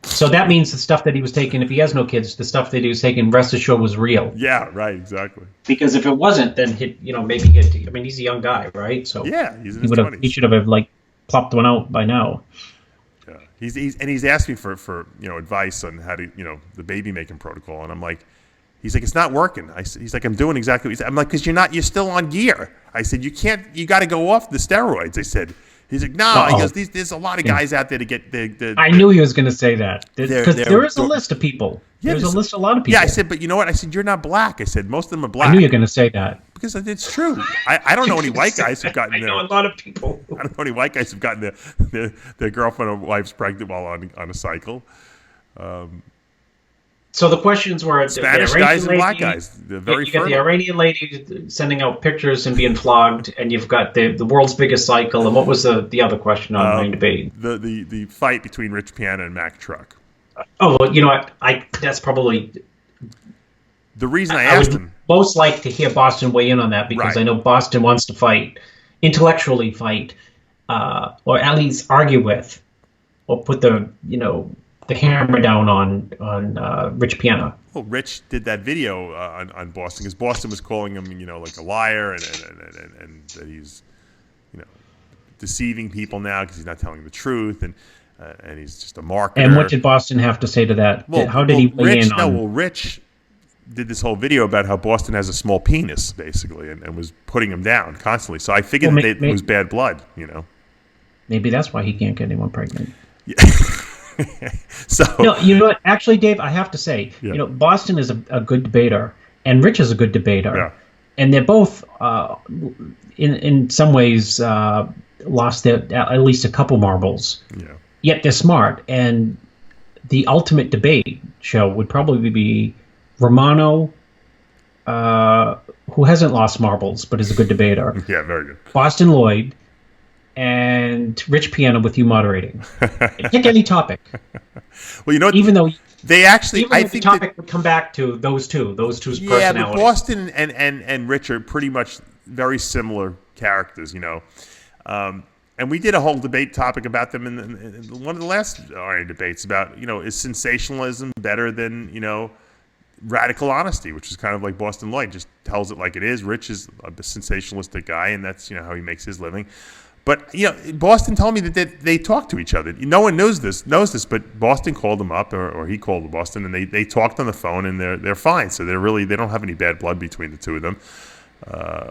So that means the stuff that he was taking, if he has no kids, the stuff that he was taking, rest assured, was real. Yeah, right, exactly. Because if it wasn't, then maybe he's a young guy, right? So yeah, he's in his 20s. He should have plopped one out by now. Yeah, he's asked me for advice on how to the baby making protocol, and I'm like, he's like, it's not working. He's like, I'm doing exactly what he said. I'm like, because you're still on gear. I said, you got to go off the steroids. I said. He's like, no. He goes, there's a lot of guys out there to get the I knew he was going to say that. Because there is a list of people. Yeah, there's a list of a lot of people. Yeah, I said, but you know what? I said, you're not black. I said, most of them are black. I knew you were going to say that. Because it's true. I don't know any white guys who've gotten I know a lot of people. I don't know any white guys who've gotten their girlfriend or wife's pregnant while on a cycle. So the questions were Spanish guys and black guys. They're very you got the Iranian lady sending out pictures and being flogged, and you've got the world's biggest cycle. And what was the other question on main debate? The fight between Rich Piana and Mac Truck. Oh, well, you know what? That's probably the reason I asked him. Most like to hear Bostin weigh in on that, because I know Bostin wants to fight, intellectually fight, or at least argue with, or put the hammer down on Rich Piana. Well, Rich did that video on Bostin because Bostin was calling him, like a liar and that he's, deceiving people now because he's not telling the truth and he's just a marketer. And what did Bostin have to say to that? How did he weigh in on? Well, Rich did this whole video about how Bostin has a small penis, basically, and was putting him down constantly. So I figured it was bad blood, Maybe that's why he can't get anyone pregnant. Yeah. So you know what? Actually, Dave, I have to say, Bostin is a good debater, and Rich is a good debater, and they're both, in some ways, lost at least a couple marbles. Yeah. Yet they're smart, and the ultimate debate show would probably be Romano, who hasn't lost marbles but is a good debater. Yeah, very good. Bostin Loyd. And Rich Piana with you moderating. Pick any topic. Well, even though they actually, I think the topic would come back to those two's personalities. Yeah, but Bostin and Rich are pretty much very similar characters, And we did a whole debate topic about them in one of the last RA debates about, is sensationalism better than, radical honesty, which is kind of like Bostin Loyd, just tells it like it is. Rich is a sensationalistic guy, and that's, how he makes his living. But, Bostin told me that they talk to each other. No one knows this, but Bostin called them up, or he called Bostin, and they talked on the phone, and they're fine. So they don't have any bad blood between the two of them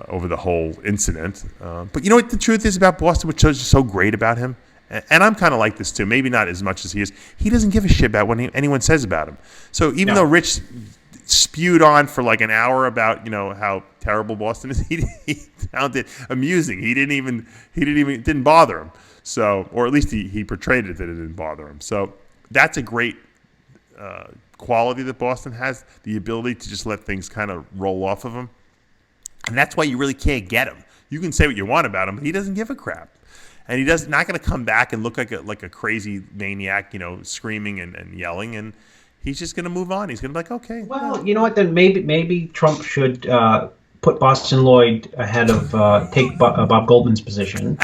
over the whole incident. But you know what the truth is about Bostin, which is so great about him? And I'm kind of like this too, maybe not as much as he is. He doesn't give a shit about what anyone says about him. So even though Rich spewed on for like an hour about how terrible Bostin is, he found it amusing. It didn't bother him. So, or at least he portrayed it that it didn't bother him. So that's a great quality that Bostin has, the ability to just let things kind of roll off of him. And that's why you really can't get him. You can say what you want about him, but he doesn't give a crap. And not going to come back and look like a crazy maniac, screaming and yelling. And he's just going to move on. He's going to be like, okay. Well, you know what? Then maybe Trump should put Bostin Loyd ahead of take Bob Goldman's potential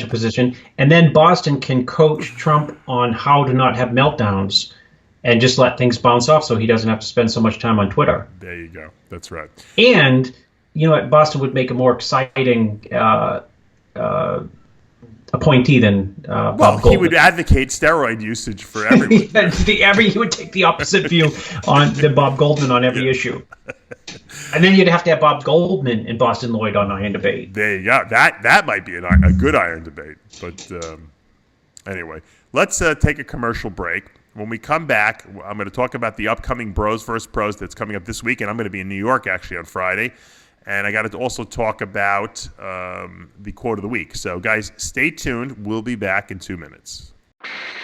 position, and then Bostin can coach Trump on how to not have meltdowns and just let things bounce off, so he doesn't have to spend so much time on Twitter. There you go. That's right. And you know what? Bostin would make a more exciting appointee than Bob Goldman. He would advocate steroid usage for everyone. He would take the opposite view than Bob Goldman on every issue. And then you'd have to have Bob Goldman and Bostin Loyd on Iron Debate. There you go. That might be a good Iron Debate. But anyway, let's take a commercial break. When we come back, I'm going to talk about the upcoming Bros vs. Pros that's coming up this week, and I'm going to be in New York actually on Friday. And I got to also talk about the quote of the week. So, guys, stay tuned. We'll be back in 2 minutes.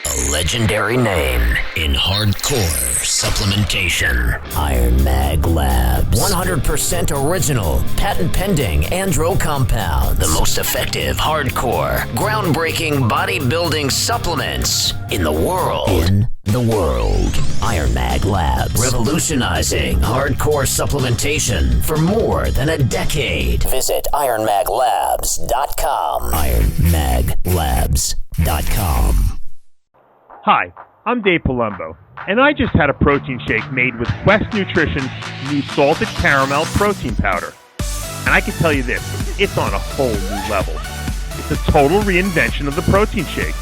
A legendary name in hardcore supplementation. Iron Mag Labs. 100% original, patent-pending andro compounds. The most effective, hardcore, groundbreaking bodybuilding supplements in the world. Iron Mag Labs. Revolutionizing hardcore supplementation for more than a decade. Visit ironmaglabs.com. ironmaglabs.com. Hi, I'm Dave Palumbo, and I just had a protein shake made with Quest Nutrition's new salted caramel protein powder. And I can tell you this, it's on a whole new level. It's a total reinvention of the protein shake.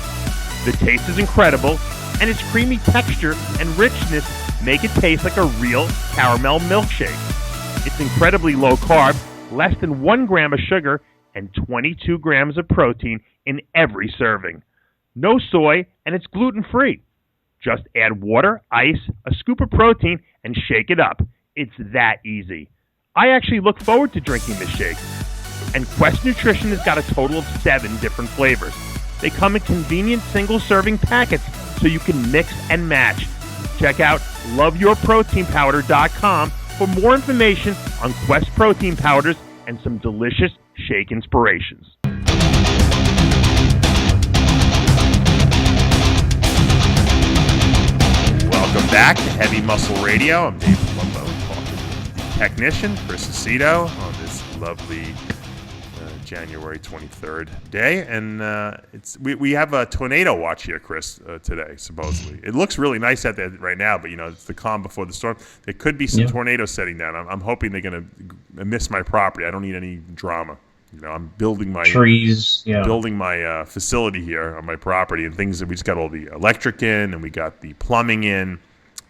The taste is incredible, and its creamy texture and richness make it taste like a real caramel milkshake. It's incredibly low carb, less than 1 gram of sugar, and 22 grams of protein in every serving. No soy, and it's gluten-free. Just add water, ice, a scoop of protein, and shake it up. It's that easy. I actually look forward to drinking this shake. And Quest Nutrition has got a total of 7 different flavors. They come in convenient single-serving packets so you can mix and match. Check out loveyourproteinpowder.com for more information on Quest protein powders and some delicious shake inspirations. Welcome back to Heavy Muscle Radio. I'm Dave Palumbo, talking to the technician, Chris Aceto, on this lovely January 23rd day. And we have a tornado watch here, Chris, today, supposedly. It looks really nice out there right now, but, it's the calm before the storm. There could be some tornadoes setting down. I'm hoping they're going to miss my property. I don't need any drama. I'm building my trees, building my facility here on my property and things. We just got all the electric in, and we got the plumbing in.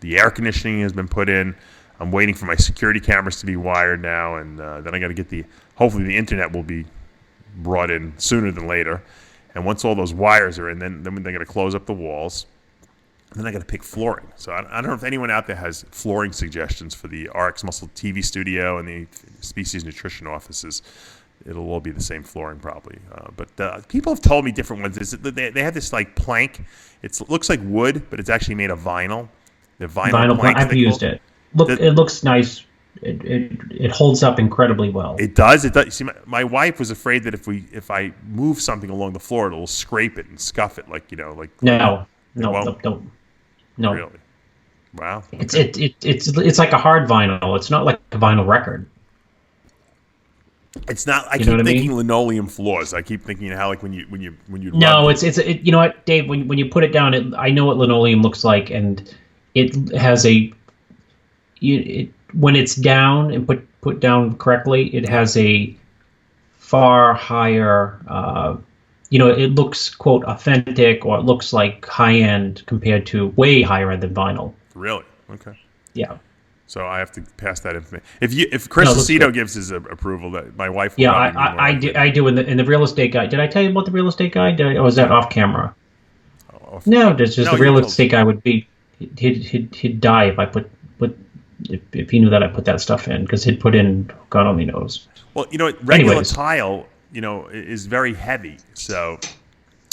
The air conditioning has been put in. I'm waiting for my security cameras to be wired now, and then I got to get hopefully the internet will be brought in sooner than later. And once all those wires are in, then they're going to close up the walls. And then I got to pick flooring. So I don't know if anyone out there has flooring suggestions for the RxMuscle TV studio and the Species Nutrition offices. It'll all be the same flooring probably. But people have told me different ones. They have this like plank. It looks like wood, but it's actually made of vinyl. The vinyl plank. I've used it. It looks nice. It holds up incredibly well. It does. It does. You see, my wife was afraid that if I move something along the floor, it'll scrape it and scuff it. No. Really? Wow. Okay. It's like a hard vinyl. It's not like a vinyl record. It's not. I keep thinking linoleum floors. I keep thinking how when you. No, it's you know what, Dave? When you put it down, I know what linoleum looks like, and it has when it's down and put down correctly, it has a far higher. It looks quote authentic, or it looks like high end compared to way higher end than vinyl. Really? Okay. Yeah. So I have to pass that information. If Chris Aceto gives his approval, that my wife will. Yeah, I do. In the real estate guy, did I tell you about the real estate guy? Or was that off camera? No, it's just the real estate guy would be. He'd die if I if he knew that I put that stuff in, because he'd put in God only knows. Well, regular tile, is very heavy. So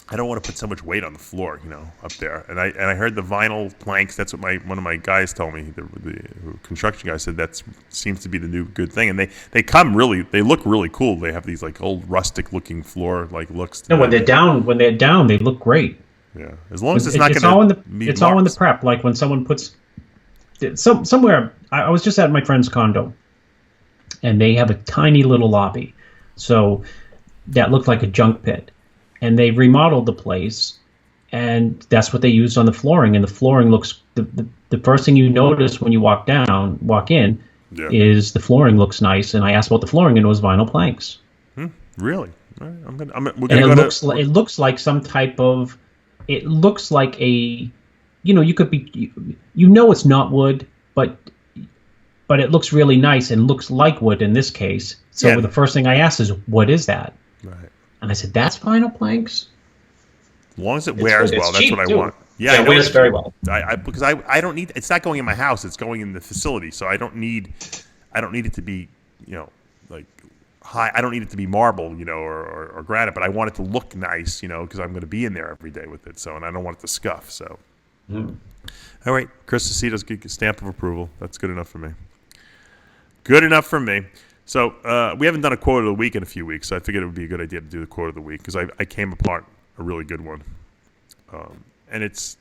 I don't want to put so much weight on the floor, up there. And I heard the vinyl planks. That's what one of my guys told me. The construction guy said that seems to be the new good thing. And they look really cool. They have these like old rustic looking floor like looks. No, when they're down, they look great. Yeah, as long as it's not going to. It's all in the prep. Like when someone puts somewhere. I was just at my friend's condo, and they have a tiny little lobby, so that looked like a junk pit. And they remodeled the place, and that's what they used on the flooring. And the flooring looks the first thing you notice when you walk in, is the flooring looks nice. And I asked about the flooring, and it was vinyl planks. Really? All right, it looks like some type of. It looks like a, you could be, it's not wood, but it looks really nice and looks like wood in this case. So the first thing I asked is, what is that? Right. And I said, that's vinyl planks? As long as it wears well, that's what I want. Yeah, it wears very well. Because I don't need, it's not going in my house, it's going in the facility. So I don't need it to be, like high. I don't need it to be marble, or granite, but I want it to look nice, because I'm going to be in there every day with it. So, and I don't want it to scuff. So, All right, Chris Aceto's stamp of approval. That's good enough for me. Good enough for me. So we haven't done a quote of the week in a few weeks, so I figured it would be a good idea to do the quote of the week because I came upon a really good one, and it's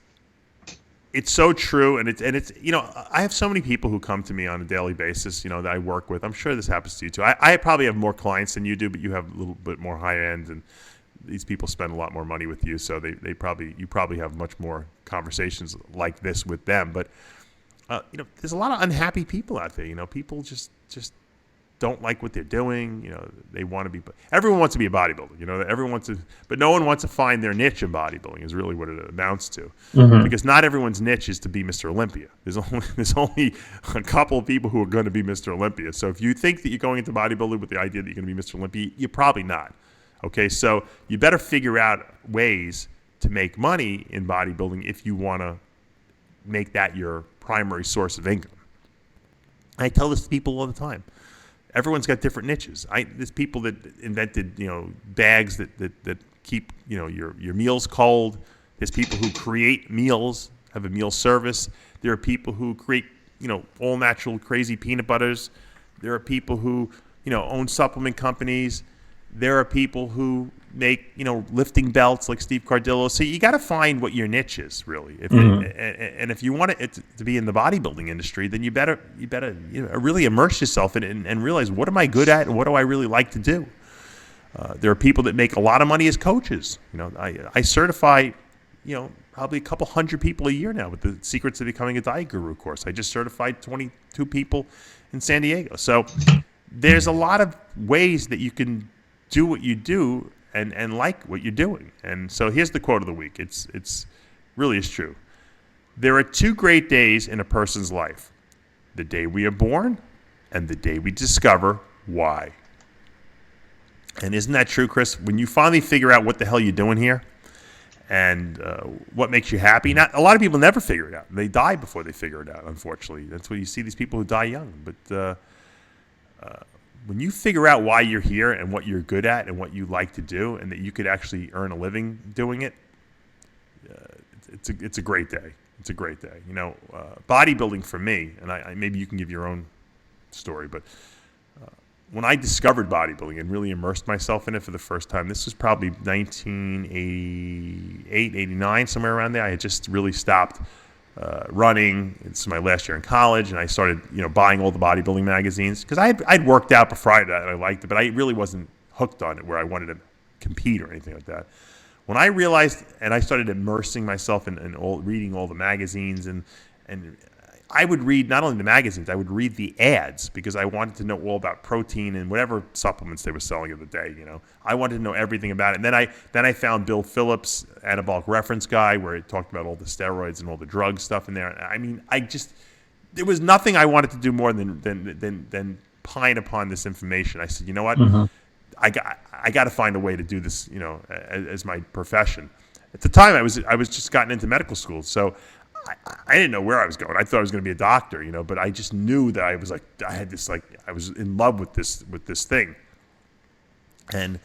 so true, and it's I have so many people who come to me on a daily basis, that I work with. I'm sure this happens to you too. I probably have more clients than you do, but you have a little bit more high end, and these people spend a lot more money with you, so you probably have much more conversations like this with them. But there's a lot of unhappy people out there. People just don't like what they're doing. They want to be. Everyone wants to be a bodybuilder. Everyone wants to, but no one wants to find their niche in bodybuilding. Is really what it amounts to. Mm-hmm. Because not everyone's niche is to be Mr. Olympia. There's only a couple of people who are going to be Mr. Olympia. So if you think that you're going into bodybuilding with the idea that you're going to be Mr. Olympia, you're probably not. Okay, so you better figure out ways to make money in bodybuilding if you want to make that your primary source of income. I tell this to people all the time. Everyone's got different niches. There's people that invented, bags that keep, your meals cold. There's people who create meals, have a meal service. There are people who create, all natural crazy peanut butters. There are people who, own supplement companies. There are people who make, lifting belts like Steve Cardillo. So you got to find what your niche is, really. And if you want it to be in the bodybuilding industry, then you better really immerse yourself in it and realize, what am I good at and what do I really like to do? There are people that make a lot of money as coaches. I certify, probably a couple hundred people a year now with the Secrets of Becoming a Diet Guru course. I just certified 22 people in San Diego. So there's a lot of ways that you can do what you do and like what you're doing. And so here's the quote of the week. It's really is true. There are two great days in a person's life: the day we are born and the day we discover why. And isn't that true, Chris? When you finally figure out what the hell you're doing here and what makes you happy. Not a lot of people never figure it out. They die before they figure it out, unfortunately. That's why you see these people who die young. But when you figure out why you're here and what you're good at and what you like to do and that you could actually earn a living doing it, it's a great day. It's a great day. Bodybuilding for me, and maybe you can give your own story, but when I discovered bodybuilding and really immersed myself in it for the first time, this was probably 1988, 89, somewhere around there. I had just really stopped running. It's my last year in college, and I started, buying all the bodybuilding magazines because I'd worked out before that and I liked it, but I really wasn't hooked on it where I wanted to compete or anything like that. When I realized, and I started immersing myself in reading all the magazines, and I would read not only the magazines, I would read the ads because I wanted to know all about protein and whatever supplements they were selling of the day. I wanted to know everything about it. And then I found Bill Phillips' anabolic reference guide where it talked about all the steroids and all the drug stuff in there. I mean, there was nothing I wanted to do more than pine upon this information. I said, you know what? Mm-hmm. I got to find a way to do this, as my profession. At the time, I was just gotten into medical school, so I didn't know where I was going. I thought I was going to be a doctor, but I just knew that I was I was in love with this thing. And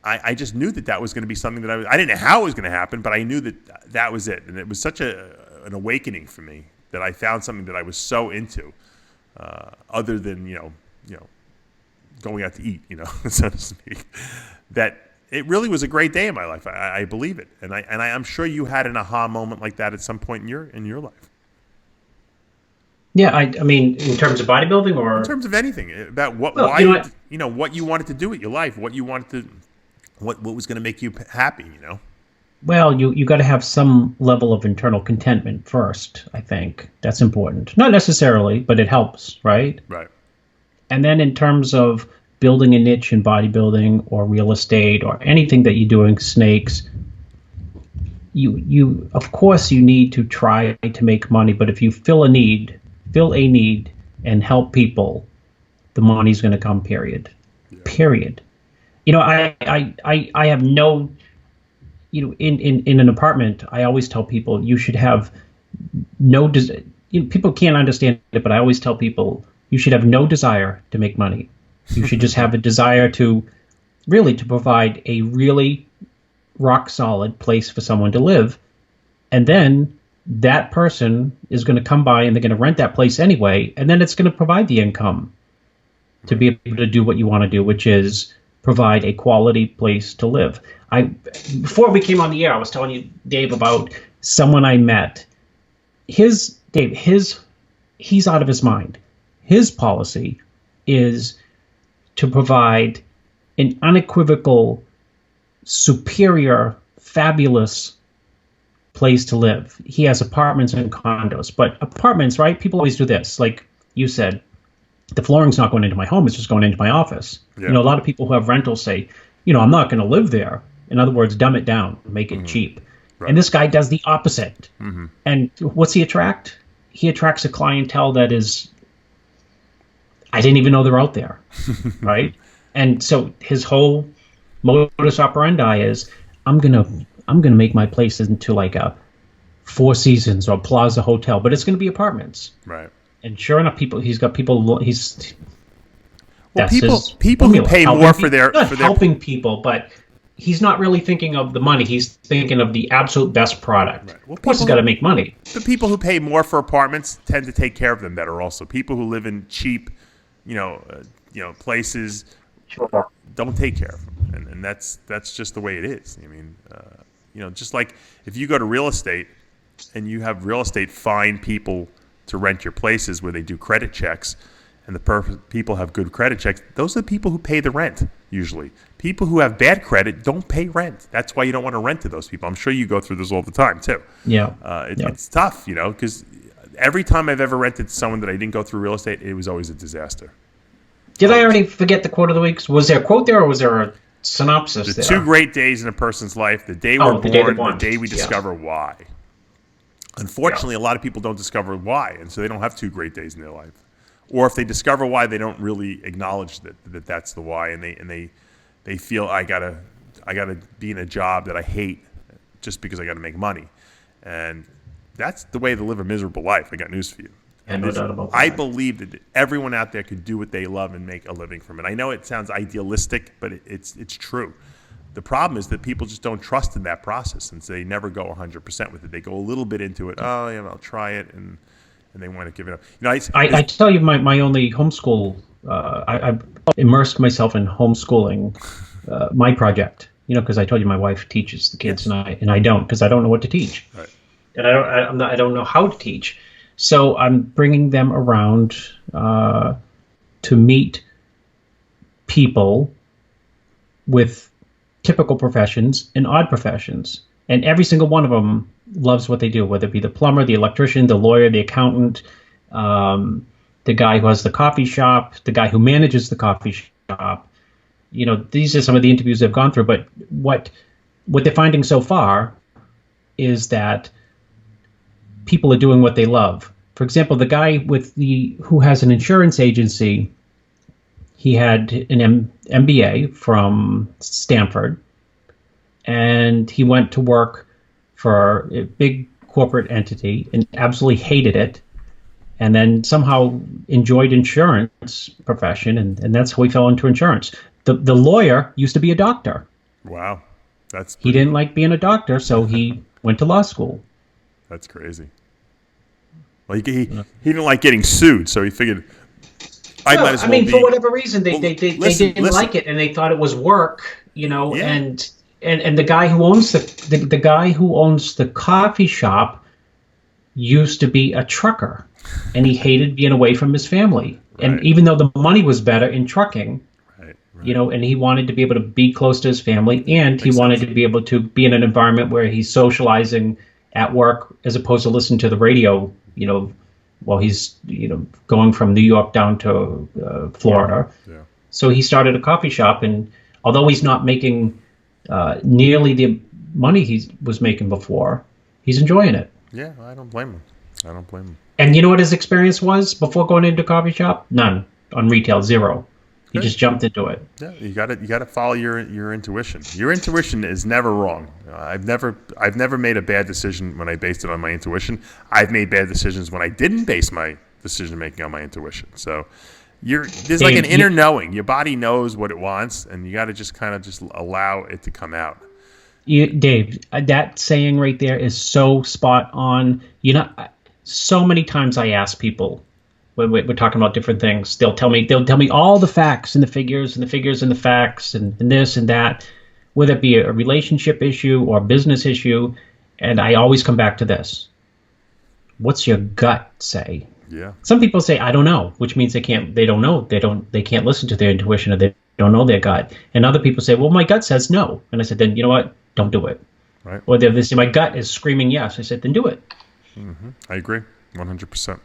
I just knew that was going to be something that I didn't know how it was going to happen, but I knew that was it. And it was such an awakening for me that I found something that I was so into, other than, going out to eat, so to speak, that it really was a great day in my life. I believe it. And I'm sure you had an aha moment like that at some point in your life. Yeah, I mean, in terms of bodybuilding, or in terms of anything about what you wanted to do with your life, what you wanted to, what was going to make you happy, Well, you got to have some level of internal contentment first. I think that's important. Not necessarily, but it helps, right? Right. And then in terms of building a niche in bodybuilding or real estate or anything that you're doing, snakes, you of course you need to try to make money. But if you fill a need and help people, the money's going to come, period. Yeah. Period. I have no, in an apartment, I always tell people you should have no, people can't understand it, but I always tell people you should have no desire to make money. You should just have a desire to provide a really rock solid place for someone to live. And then that person is going to come by and they're going to rent that place anyway. And then it's going to provide the income to be able to do what you want to do, which is provide a quality place to live. Before we came on the air, I was telling you, Dave, about someone I met. He's out of his mind. His policy is to provide an unequivocal, superior, fabulous place to live. He has apartments and condos, but apartments, right? People always do this. Like you said, the flooring's not going into my home, it's just going into my office. Yeah. A lot of people who have rentals say, I'm not going to live there. In other words, dumb it down, make it cheap. Right. And this guy does the opposite. Mm-hmm. And what's he attract? He attracts a clientele that is, I didn't even know they're out there, right? And so his whole modus operandi is, I'm gonna make my place into like a Four Seasons or Plaza Hotel, but it's gonna be apartments, right? And sure enough, people who pay more for their helping people, but he's not really thinking of the money. He's thinking of the absolute best product. Right. Well, of course, he's got to make money. The people who pay more for apartments tend to take care of them better. Also, people who live in cheap, places, sure, don't take care of them, and that's just the way it is. I mean, just like if you go to real estate and you have real estate find people to rent your places where they do credit checks, and the people have good credit checks, those are the people who pay the rent usually. People who have bad credit don't pay rent. That's why you don't want to rent to those people. I'm sure you go through this all the time too. Yeah. It's tough, because every time I've ever rented to someone that I didn't go through real estate, it was always a disaster. Did I already forget the quote of the week? Was there a quote there, or was there a synopsis there? 2 great days in a person's life: the day we're born, the day we discover why. Unfortunately, a lot of people don't discover why, and so they don't have 2 great days in their life. Or if they discover why, they don't really acknowledge that that's the why, and they feel I gotta be in a job that I hate just because I gotta make money, and that's the way to live a miserable life. I got news for you. And no doubt about that. I believe that everyone out there could do what they love and make a living from it. I know it sounds idealistic, but it's true. The problem is that people just don't trust in that process, and so they never go 100% with it. They go a little bit into it. Oh, yeah, I'll try it, and they want to give it up. I tell you, my only homeschool. I immersed myself in homeschooling, my project. Because I told you my wife teaches the kids, yes, and I don't, because I don't know what to teach, right, and I don't know how to teach. So I'm bringing them around to meet people with typical professions and odd professions. And every single one of them loves what they do, whether it be the plumber, the electrician, the lawyer, the accountant, the guy who has the coffee shop, the guy who manages the coffee shop. These are some of the interviews they've gone through. But what they're finding so far is that people are doing what they love. For example, the guy who has an insurance agency, he had an MBA from Stanford, and he went to work for a big corporate entity and absolutely hated it, and then somehow enjoyed insurance profession, and that's how he fell into insurance. The lawyer used to be a doctor, Wow. He didn't like being a doctor, so he went to law school. That's crazy. Well, he didn't like getting sued, so he figured I might as well for whatever reason, they didn't like it, and they thought it was work, and the guy who owns the guy who owns the coffee shop used to be a trucker, and he hated being away from his family. Right. And even though the money was better in trucking, right. And he wanted to be able to be close to his family, and he wanted to be able to be in an environment where he's socializing at work as opposed to listen to the radio, while he's, going from New York down to Florida. Yeah. So he started a coffee shop, and although he's not making nearly the money he was making before, he's enjoying it. Yeah, I don't blame him. And you know what his experience was before going into a coffee shop? None. On retail, zero. He just jumped into it. Yeah, you got to follow your intuition. Your intuition is never wrong. I've never made a bad decision when I based it on my intuition. I've made bad decisions when I didn't base my decision making on my intuition. So there's like an inner knowing. Your body knows what it wants, and you got to just kind of just allow it to come out. Dave, that saying right there is so spot on. So many times I ask people, when we're talking about different things, they'll tell me all the facts and the figures and the figures and the facts and this and that, whether it be a relationship issue or a business issue. And I always come back to this. What's your gut say? Yeah. Some people say, I don't know, which means they can't listen to their intuition, or they don't know their gut. And other people say, well, my gut says no. And I said, then you know what? Don't do it. Right. Or they say, my gut is screaming yes. I said, then do it. Mm-hmm. I agree. 100%.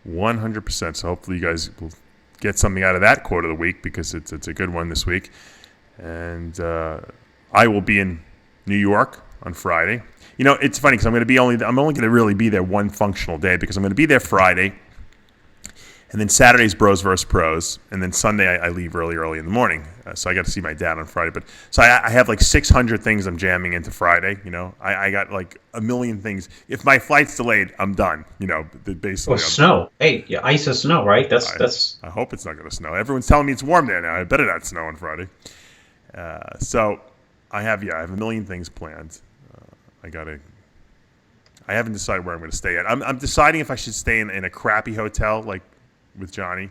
100%. So hopefully you guys will get something out of that quote of the week, because it's a good one this week. And I will be in New York on Friday. It's funny because I'm only going to really be there one functional day, because I'm going to be there Friday, and then Saturday's Bros vs. Pros, and then Sunday I leave early in the morning. So I got to see my dad on Friday. So I have like 600 things I'm jamming into Friday. I got like a million things. If my flight's delayed, I'm done. Basically. Well, snow. Hey, ice is snow, right? That's. I hope it's not going to snow. Everyone's telling me it's warm there now. I better not snow on Friday. So I have a million things planned. I haven't decided where I'm going to stay at. I'm deciding if I should stay in a crappy hotel like with Johnny,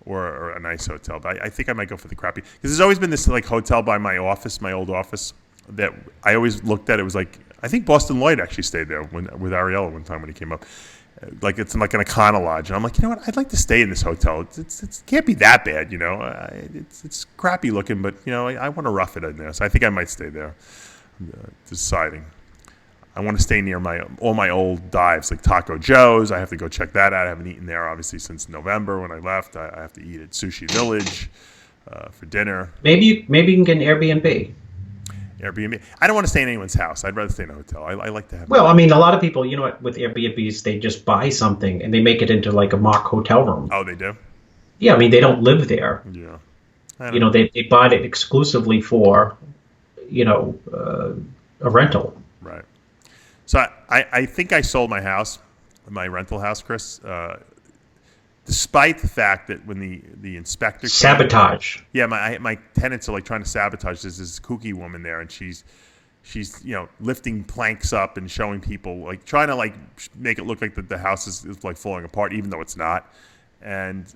or a nice hotel. But I think I might go for the crappy, because there's always been this like hotel by my old office, that I always looked at. It was like, I think Bostin Loyd actually stayed there with Ariella one time when he came up. Like it's like an Econo Lodge, and I'm like, you know what? I'd like to stay in this hotel. It can't be that bad, It's crappy looking, but I want to rough it in there. So I think I might stay there. I'm deciding. I want to stay near all my old dives, like Taco Joe's. I have to go check that out. I haven't eaten there, obviously, since November when I left. I have to eat at Sushi Village for dinner. Maybe you can get an Airbnb. Airbnb. I don't want to stay in anyone's house. I'd rather stay in a hotel. I like to have. Well, a lot of people, with Airbnbs, they just buy something and they make it into like a mock hotel room. Oh, they do? Yeah, they don't live there. Yeah. They bought it exclusively for, a rental. Right. So I think I sold my house, my rental house, Chris, despite the fact that when the inspector sabotage. Yeah, my tenants are like trying to sabotage. There's this kooky woman there, and she's lifting planks up and showing people, like trying to like make it look like the house is like falling apart, even though it's not. And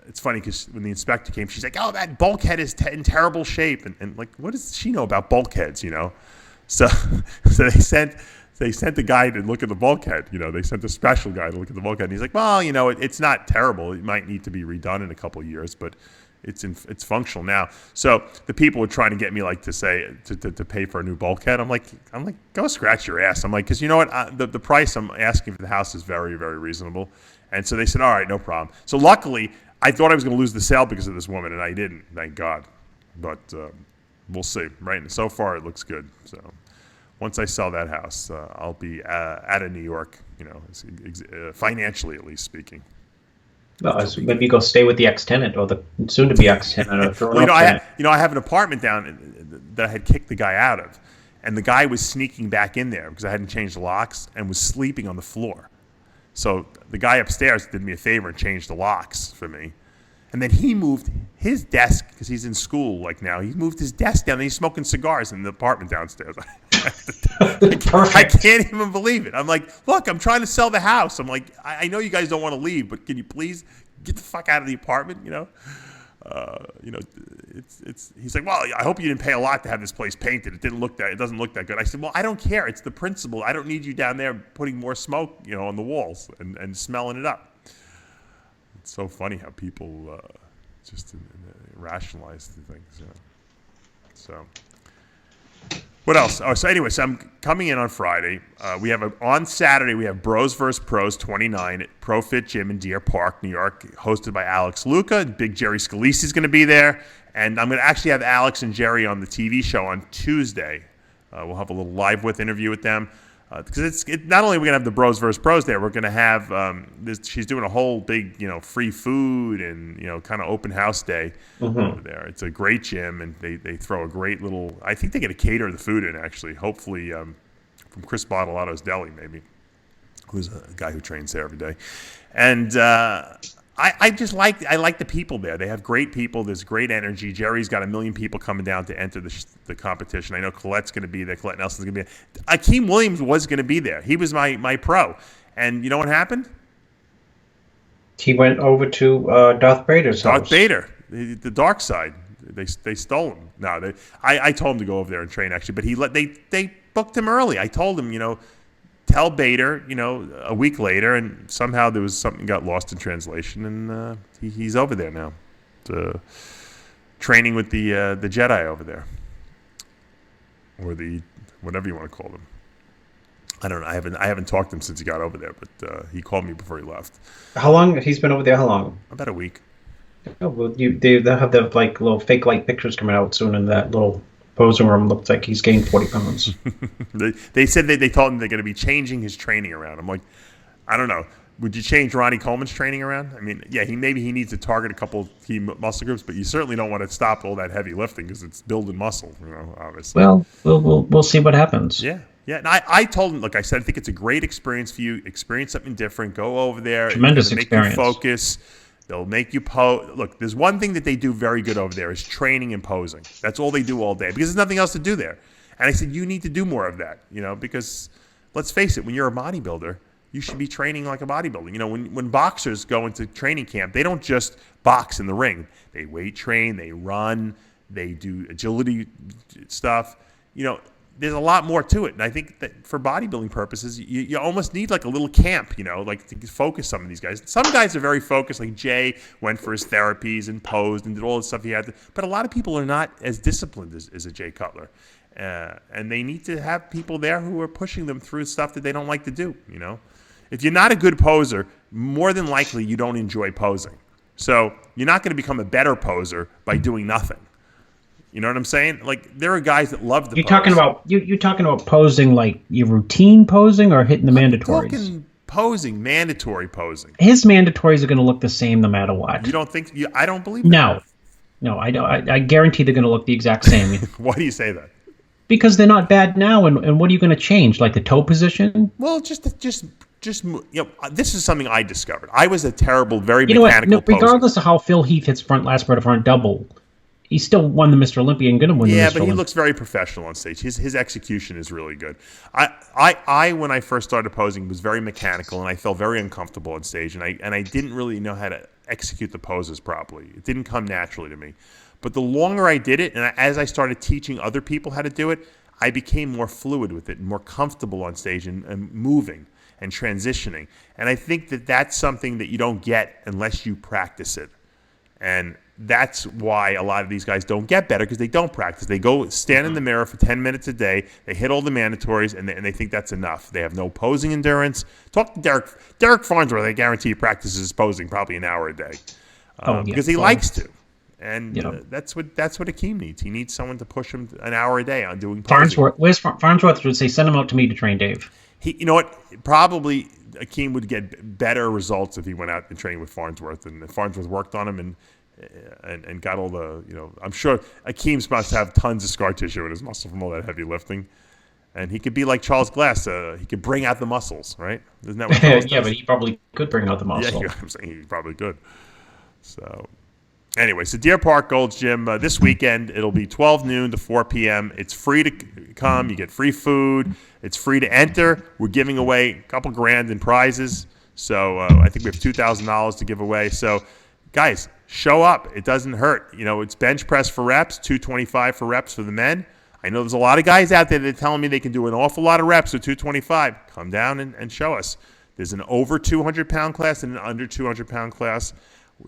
it's funny because when the inspector came, she's like, "Oh, that bulkhead is in terrible shape," and like, what does she know about bulkheads? So they sent the guy to look at the bulkhead. They sent a special guy to look at the bulkhead. And he's like, well, it's not terrible. It might need to be redone in a couple of years, but it's functional now. So the people were trying to get me like to say to pay for a new bulkhead. I'm like, go scratch your ass. I'm like, because you know what? The price I'm asking for the house is very, very reasonable. And so they said, all right, no problem. So luckily, I thought I was going to lose the sale because of this woman, and I didn't, thank God. But we'll see. Right? So far, it looks good. So once I sell that house, I'll be out of New York, financially at least speaking. Well, maybe you go stay with the ex-tenant or the soon-to-be ex-tenant. I have an apartment down that I had kicked the guy out of, and the guy was sneaking back in there because I hadn't changed the locks and was sleeping on the floor. So the guy upstairs did me a favor and changed the locks for me. And then he moved his desk, because he's in school like now, he moved his desk down and he's smoking cigars in the apartment downstairs. I can't even believe it. I'm like, look, I'm trying to sell the house. I'm like, I know you guys don't want to leave, but can you please get the fuck out of the apartment, He's like, well, I hope you didn't pay a lot to have this place painted. It doesn't look that good. I said, well, I don't care. It's the principle. I don't need you down there putting more smoke, on the walls and smelling it up. It's so funny how people just rationalize the things. So, what else? Oh, so anyway, so I'm coming in on Friday. On Saturday, we have Bros vs. Pros 29 at ProFit Gym in Deer Park, New York, hosted by Alex Luca. Big Jerry Scalise is going to be there. And I'm going to actually have Alex and Jerry on the TV show on Tuesday. We'll have a little live interview with them. Because not only are we going to have the Bros vs. Pros there, we're going to have she's doing a whole big free food and kind of open house day over there. It's a great gym, and they throw a great little. I think they get to cater the food in, actually. Hopefully from Chris Bottolato's Deli, maybe, who's a guy who trains there every day. And I like the people there. They have great people. There's great energy. Jerry's got 1 million people coming down to enter the competition. I know Colette's going to be there. Colette Nelson's going to be there. Akeem Williams was going to be there. He was my pro. And you know what happened? He went over to Darth Vader's house. Darth Vader, the dark side. They stole him. No, I told him to go over there and train, actually. But they booked him early. I told him, tell Bader, a week later, and somehow there was something got lost in translation, and he's over there now, training with the Jedi over there, or the whatever you want to call them. I don't know. I haven't talked to him since he got over there, but he called me before he left. How long he's been over there? How long? About a week. Oh well, they'll have the little fake light pictures coming out soon in that little posing room. Looks like he's gained 40 pounds. They said they told him they're going to be changing his training around. I'm like, I don't know. Would you change Ronnie Coleman's training around? I mean, yeah, he needs to target a couple key muscle groups, but you certainly don't want to stop all that heavy lifting because it's building muscle, obviously. Well, we'll see what happens. Yeah. And I told him, look, I said, I think it's a great experience for you. Experience something different. Go over there. Tremendous Make experience. you focus. They'll make you pose. Look, there's one thing that they do very good over there is training and posing. That's all they do all day because there's nothing else to do there. And I said, you need to do more of that, because let's face it, when you're a bodybuilder, you should be training like a bodybuilder. When boxers go into training camp, they don't just box in the ring. They weight train, they run, they do agility stuff. There's a lot more to it. And I think that for bodybuilding purposes, you almost need like a little camp, like to focus some of these guys. Some guys are very focused, like Jay went for his therapies and posed and did all the stuff he had to. But a lot of people are not as disciplined as a Jay Cutler. And they need to have people there who are pushing them through stuff that they don't like to do, If you're not a good poser, more than likely you don't enjoy posing. So you're not going to become a better poser by doing nothing. You know what I'm saying? Like, there are guys that love the pose. You're talking about posing like your routine posing or hitting the mandatories? I'm talking posing, mandatory posing. His mandatories are going to look the same no matter what. You don't think? I don't believe that. No, I don't. I guarantee they're going to look the exact same. Why do you say that? Because they're not bad now, and what are you going to change? Like the toe position? Well, just this is something I discovered. I was a terrible, very mechanical poser. Regardless of how Phil Heath hits front last spread or front double, he still won the Mr. Olympia and going to win the Mr. Olympia. Yeah, but he looks very professional on stage. His execution is really good. I when I first started posing was very mechanical, and I felt very uncomfortable on stage, and I didn't really know how to execute the poses properly. It didn't come naturally to me. But the longer I did it, and as I started teaching other people how to do it, I became more fluid with it and more comfortable on stage and moving and transitioning. And I think that that's something that you don't get unless you practice it. And that's why a lot of these guys don't get better, because they don't practice. They go stand in the mirror for 10 minutes a day. They hit all the mandatories, and they think that's enough. They have no posing endurance. Talk to Derek Farnsworth. I guarantee he practices posing probably an hour a day because he likes to. And that's what Akeem needs. He needs someone to push him an hour a day on doing posing. Farnsworth would say, send him out to me to train Dave. You know what? Probably Akeem would get better results if he went out and trained with Farnsworth, and Farnsworth worked on him and got all the, I'm sure Akeem's must have tons of scar tissue in his muscle from all that heavy lifting. And he could be like Charles Glass. He could bring out the muscles, right? Isn't that what Charles does? But he probably could bring out the muscle. Yeah, I'm saying he probably could. So, Anyway, so Deer Park Gold's Gym, this weekend, it'll be 12 noon to 4 p.m. It's free to come. You get free food. It's free to enter. We're giving away a couple grand in prizes. So I think we have $2,000 to give away. So, guys, show up. It doesn't hurt. It's bench press for reps, 225 for reps for the men. I know there's a lot of guys out there that are telling me they can do an awful lot of reps with 225. Come down and show us. There's an over 200-pound class and an under 200-pound class.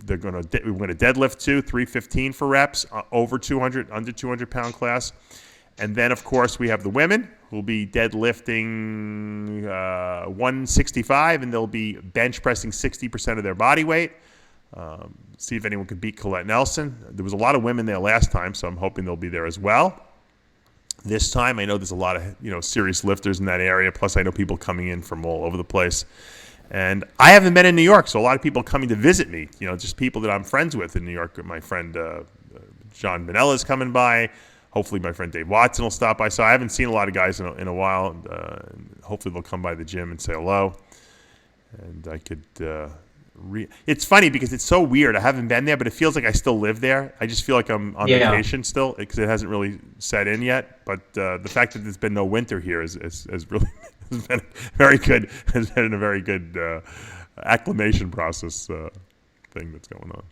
We're going to deadlift 315 for reps, over 200, under 200-pound class. And then, of course, we have the women who will be deadlifting 165, and they'll be bench pressing 60% of their body weight. See if anyone can beat Colette Nelson. There was a lot of women there last time, so I'm hoping they'll be there as well. This time, I know there's a lot of serious lifters in that area. Plus, I know people coming in from all over the place. And I haven't been in New York, so a lot of people coming to visit me, just people that I'm friends with in New York. My friend John Vanella is coming by. Hopefully my friend Dave Watson will stop by. So I haven't seen a lot of guys in a while. Hopefully they'll come by the gym and say hello. And I could it's funny because it's so weird. I haven't been there, but it feels like I still live there. I just feel like I'm on vacation still because it hasn't really set in yet. But the fact that there's been no winter here has really has been very good. Has been a very good acclimation process thing that's going on.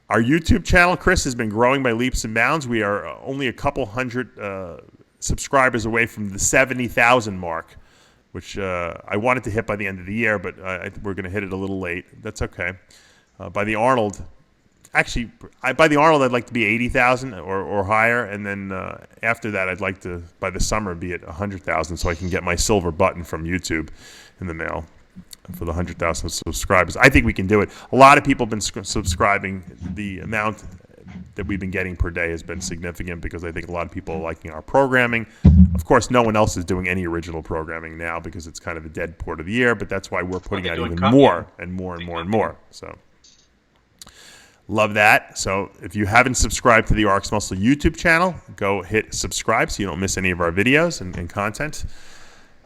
Our YouTube channel, Chris, has been growing by leaps and bounds. We are only a couple hundred subscribers away from the 70,000 mark, which I wanted to hit by the end of the year, but we're going to hit it a little late. That's okay. By the Arnold, I'd like to be 80,000 or higher, and then after that, I'd like to, by the summer, be at 100,000 so I can get my silver button from YouTube in the mail for the 100,000 subscribers. I think we can do it. A lot of people have been subscribing. The amount that we've been getting per day has been significant because I think a lot of people are liking our programming. Of course, no one else is doing any original programming now because it's kind of a dead port of the year, but that's why we're putting out even more and more and more and more. So love that. So if you haven't subscribed to the RxMuscle YouTube channel, go hit subscribe so you don't miss any of our videos and content.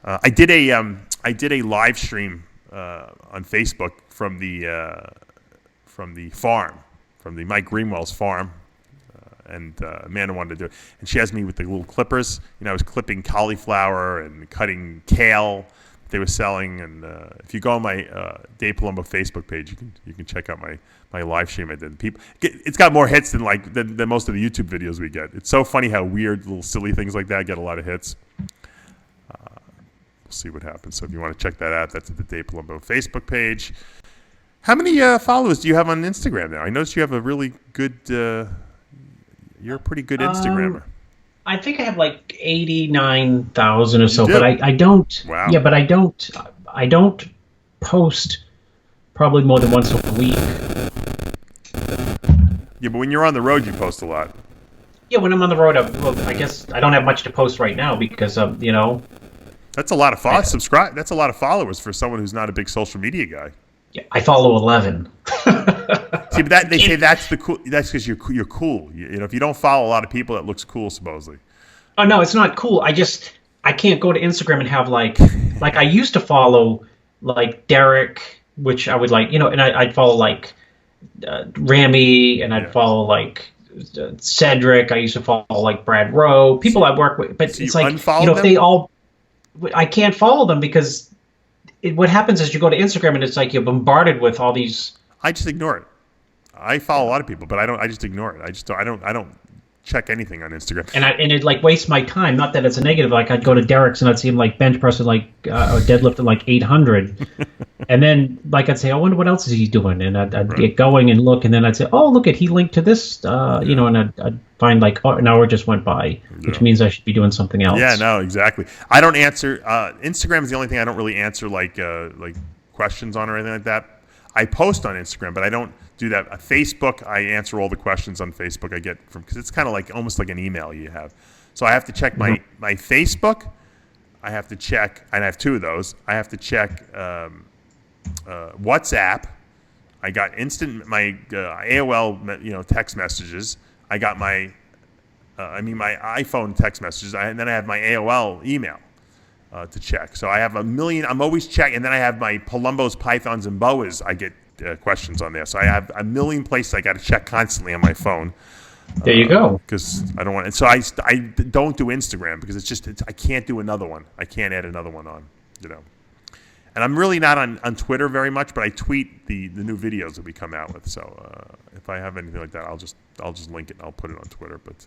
I did a live stream on Facebook from the farm, from the Mike Greenwell's farm, and Amanda wanted to do it. And she has me with the little clippers. I was clipping cauliflower and cutting kale that they were selling. And if you go on my Dave Palumbo Facebook page, you can check out my live stream I did. It's got more hits than most of the YouTube videos we get. It's so funny how weird little silly things like that get a lot of hits. See what happens. So if you want to check that out, that's at the Dave Palumbo Facebook page. How many followers do you have on Instagram now? I noticed you have a really good. You're a pretty good Instagrammer. I think I have like 89,000 or so, but I don't. Wow. Yeah, but I don't post probably more than once a week. Yeah, but when you're on the road, you post a lot. Yeah, when I'm on the road, I guess I don't have much to post right now because That's a lot of That's a lot of followers for someone who's not a big social media guy. Yeah, I follow 11. See, but they say that's the cool. That's because you're cool. If you don't follow a lot of people, that looks cool supposedly. Oh no, it's not cool. I can't go to Instagram and have like I used to follow like Derek, which I would and I'd follow like Ramy, and I'd follow like Cedric. I used to follow like Brad Rowe, people I work with. But so it's like if they all. I can't follow them because what happens is you go to Instagram and it's like you're bombarded with all these. I just ignore it. I follow a lot of people, but I just ignore it. I don't check anything on Instagram. And it like wastes my time. Not that it's a negative. Like I'd go to Derek's and I'd see him like bench pressing or deadlifting like 800, and then like I'd say, I wonder what else is he doing, and I'd get going and look, and then I'd say, oh look he linked to this, and I'd find like an hour just went by, which means I should be doing something else. Yeah, no, exactly. I don't answer. Instagram is the only thing I don't really answer like questions on or anything like that. I post on Instagram, but I don't do that. Facebook, I answer all the questions on Facebook I get from, because it's kind of like almost like an email you have. So I have to check my Facebook. I have to check, and I have two of those. I have to check WhatsApp. I got my AOL text messages. I got my iPhone text messages, and then I have my AOL email to check. So I have a million. I'm always checking, and then I have my Palumbo's, Pythons, and Boas. I get questions on there. So I have a million places I got to check constantly on my phone. There you go. Because I don't want. And so I don't do Instagram because I can't do another one. I can't add another one on. And I'm really not on Twitter very much, but I tweet the new videos that we come out with. So if I have anything like that, I'll just link it and I'll put it on Twitter. But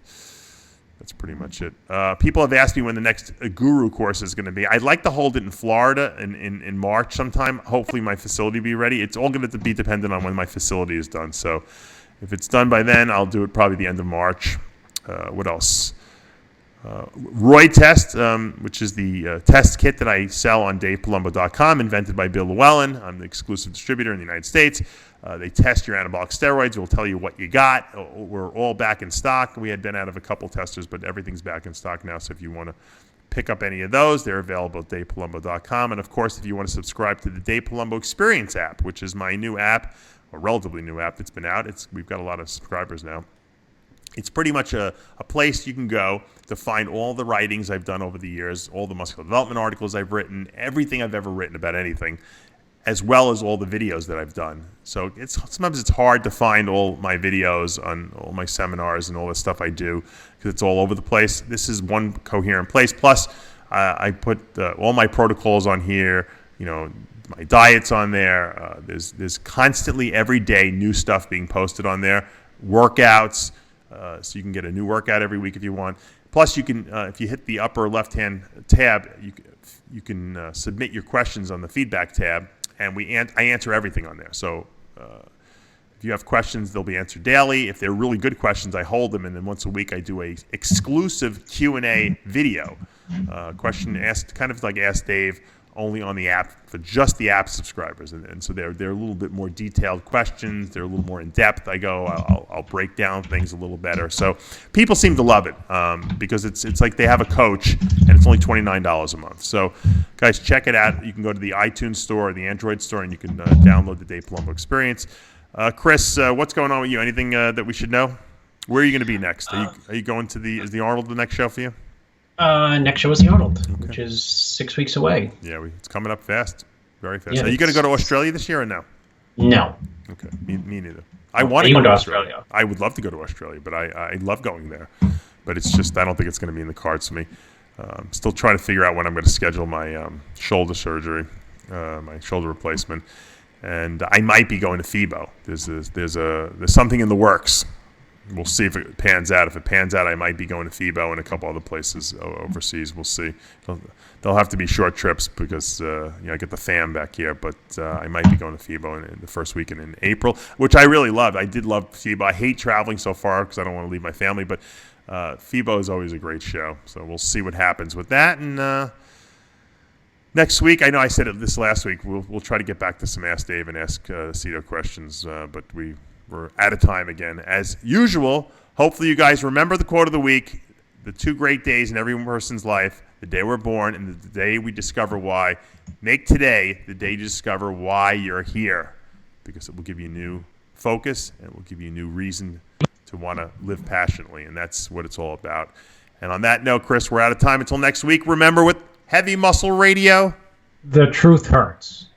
that's pretty much it. People have asked me when the next Guru course is going to be. I'd like to hold it in Florida in March sometime. Hopefully my facility will be ready. It's all going to be dependent on when my facility is done. So if it's done by then, I'll do it probably the end of March. What else? Royd test, which is the test kit that I sell on DavePalumbo.com, invented by Bill Llewellyn. I'm the exclusive distributor in the United States. They test your anabolic steroids. We'll tell you what you got. We're all back in stock. We had been out of a couple testers, but everything's back in stock now. So if you want to pick up any of those, they're available at DavePalumbo.com. And, of course, if you want to subscribe to the Dave Palumbo Experience app, which is my new app, a relatively new app that's been out. We've got a lot of subscribers now. It's pretty much a place you can go to find all the writings I've done over the years, all the muscular development articles I've written, everything I've ever written about anything, as well as all the videos that I've done. So sometimes it's hard to find all my videos on all my seminars and all the stuff I do because it's all over the place. This is one coherent place. Plus, I put all my protocols on here, my diet's on there. There's constantly every day new stuff being posted on there, workouts, so you can get a new workout every week if you want. Plus, you can, if you hit the upper left-hand tab, you can submit your questions on the feedback tab, and I answer everything on there. So if you have questions, they'll be answered daily. If they're really good questions, I hold them, and then once a week I do a exclusive Q&A video. Question asked, kind of like Ask Dave, only on the app for just the app subscribers, and so they're a little bit more detailed questions. They're a little more in depth. I'll break down things a little better. So people seem to love it because it's like they have a coach, and it's only $29 a month. So guys, check it out. You can go to the iTunes store or the Android store, and you can download the Dave Palumbo Experience. Chris, what's going on with you? Anything that we should know? Where are you going to be next? Are you going to is the Arnold the next show for you? Next show is the Arnold, which is 6 weeks away. Yeah, it's coming up fast, very fast. Yeah, Are you going to go to Australia this year or no? No. Okay, me neither. I want to go to Australia. I would love to go to Australia, but I love going there. But it's just I don't think it's going to be in the cards for me. Still trying to figure out when I'm going to schedule my shoulder surgery, my shoulder replacement, and I might be going to FIBO. There's something in the works. We'll see if it pans out. If it pans out, I might be going to FIBO and a couple other places overseas. We'll see. They'll have to be short trips because I get the fam back here. But I might be going to FIBO in the first weekend in April, which I really loved. I did love FIBO. I hate traveling so far because I don't want to leave my family. But FIBO is always a great show. So we'll see what happens with that. And next week, I know I said it this last week. We'll try to get back to some Ask Dave and Ask Aceto questions. But we're out of time again. As usual, hopefully you guys remember the quote of the week, the 2 great days in every person's life, the day we're born and the day we discover why. Make today the day you discover why you're here, because it will give you new focus and it will give you new reason to want to live passionately, and that's what it's all about. And on that note, Chris, we're out of time. Until next week, remember with Heavy Muscle Radio, the truth hurts.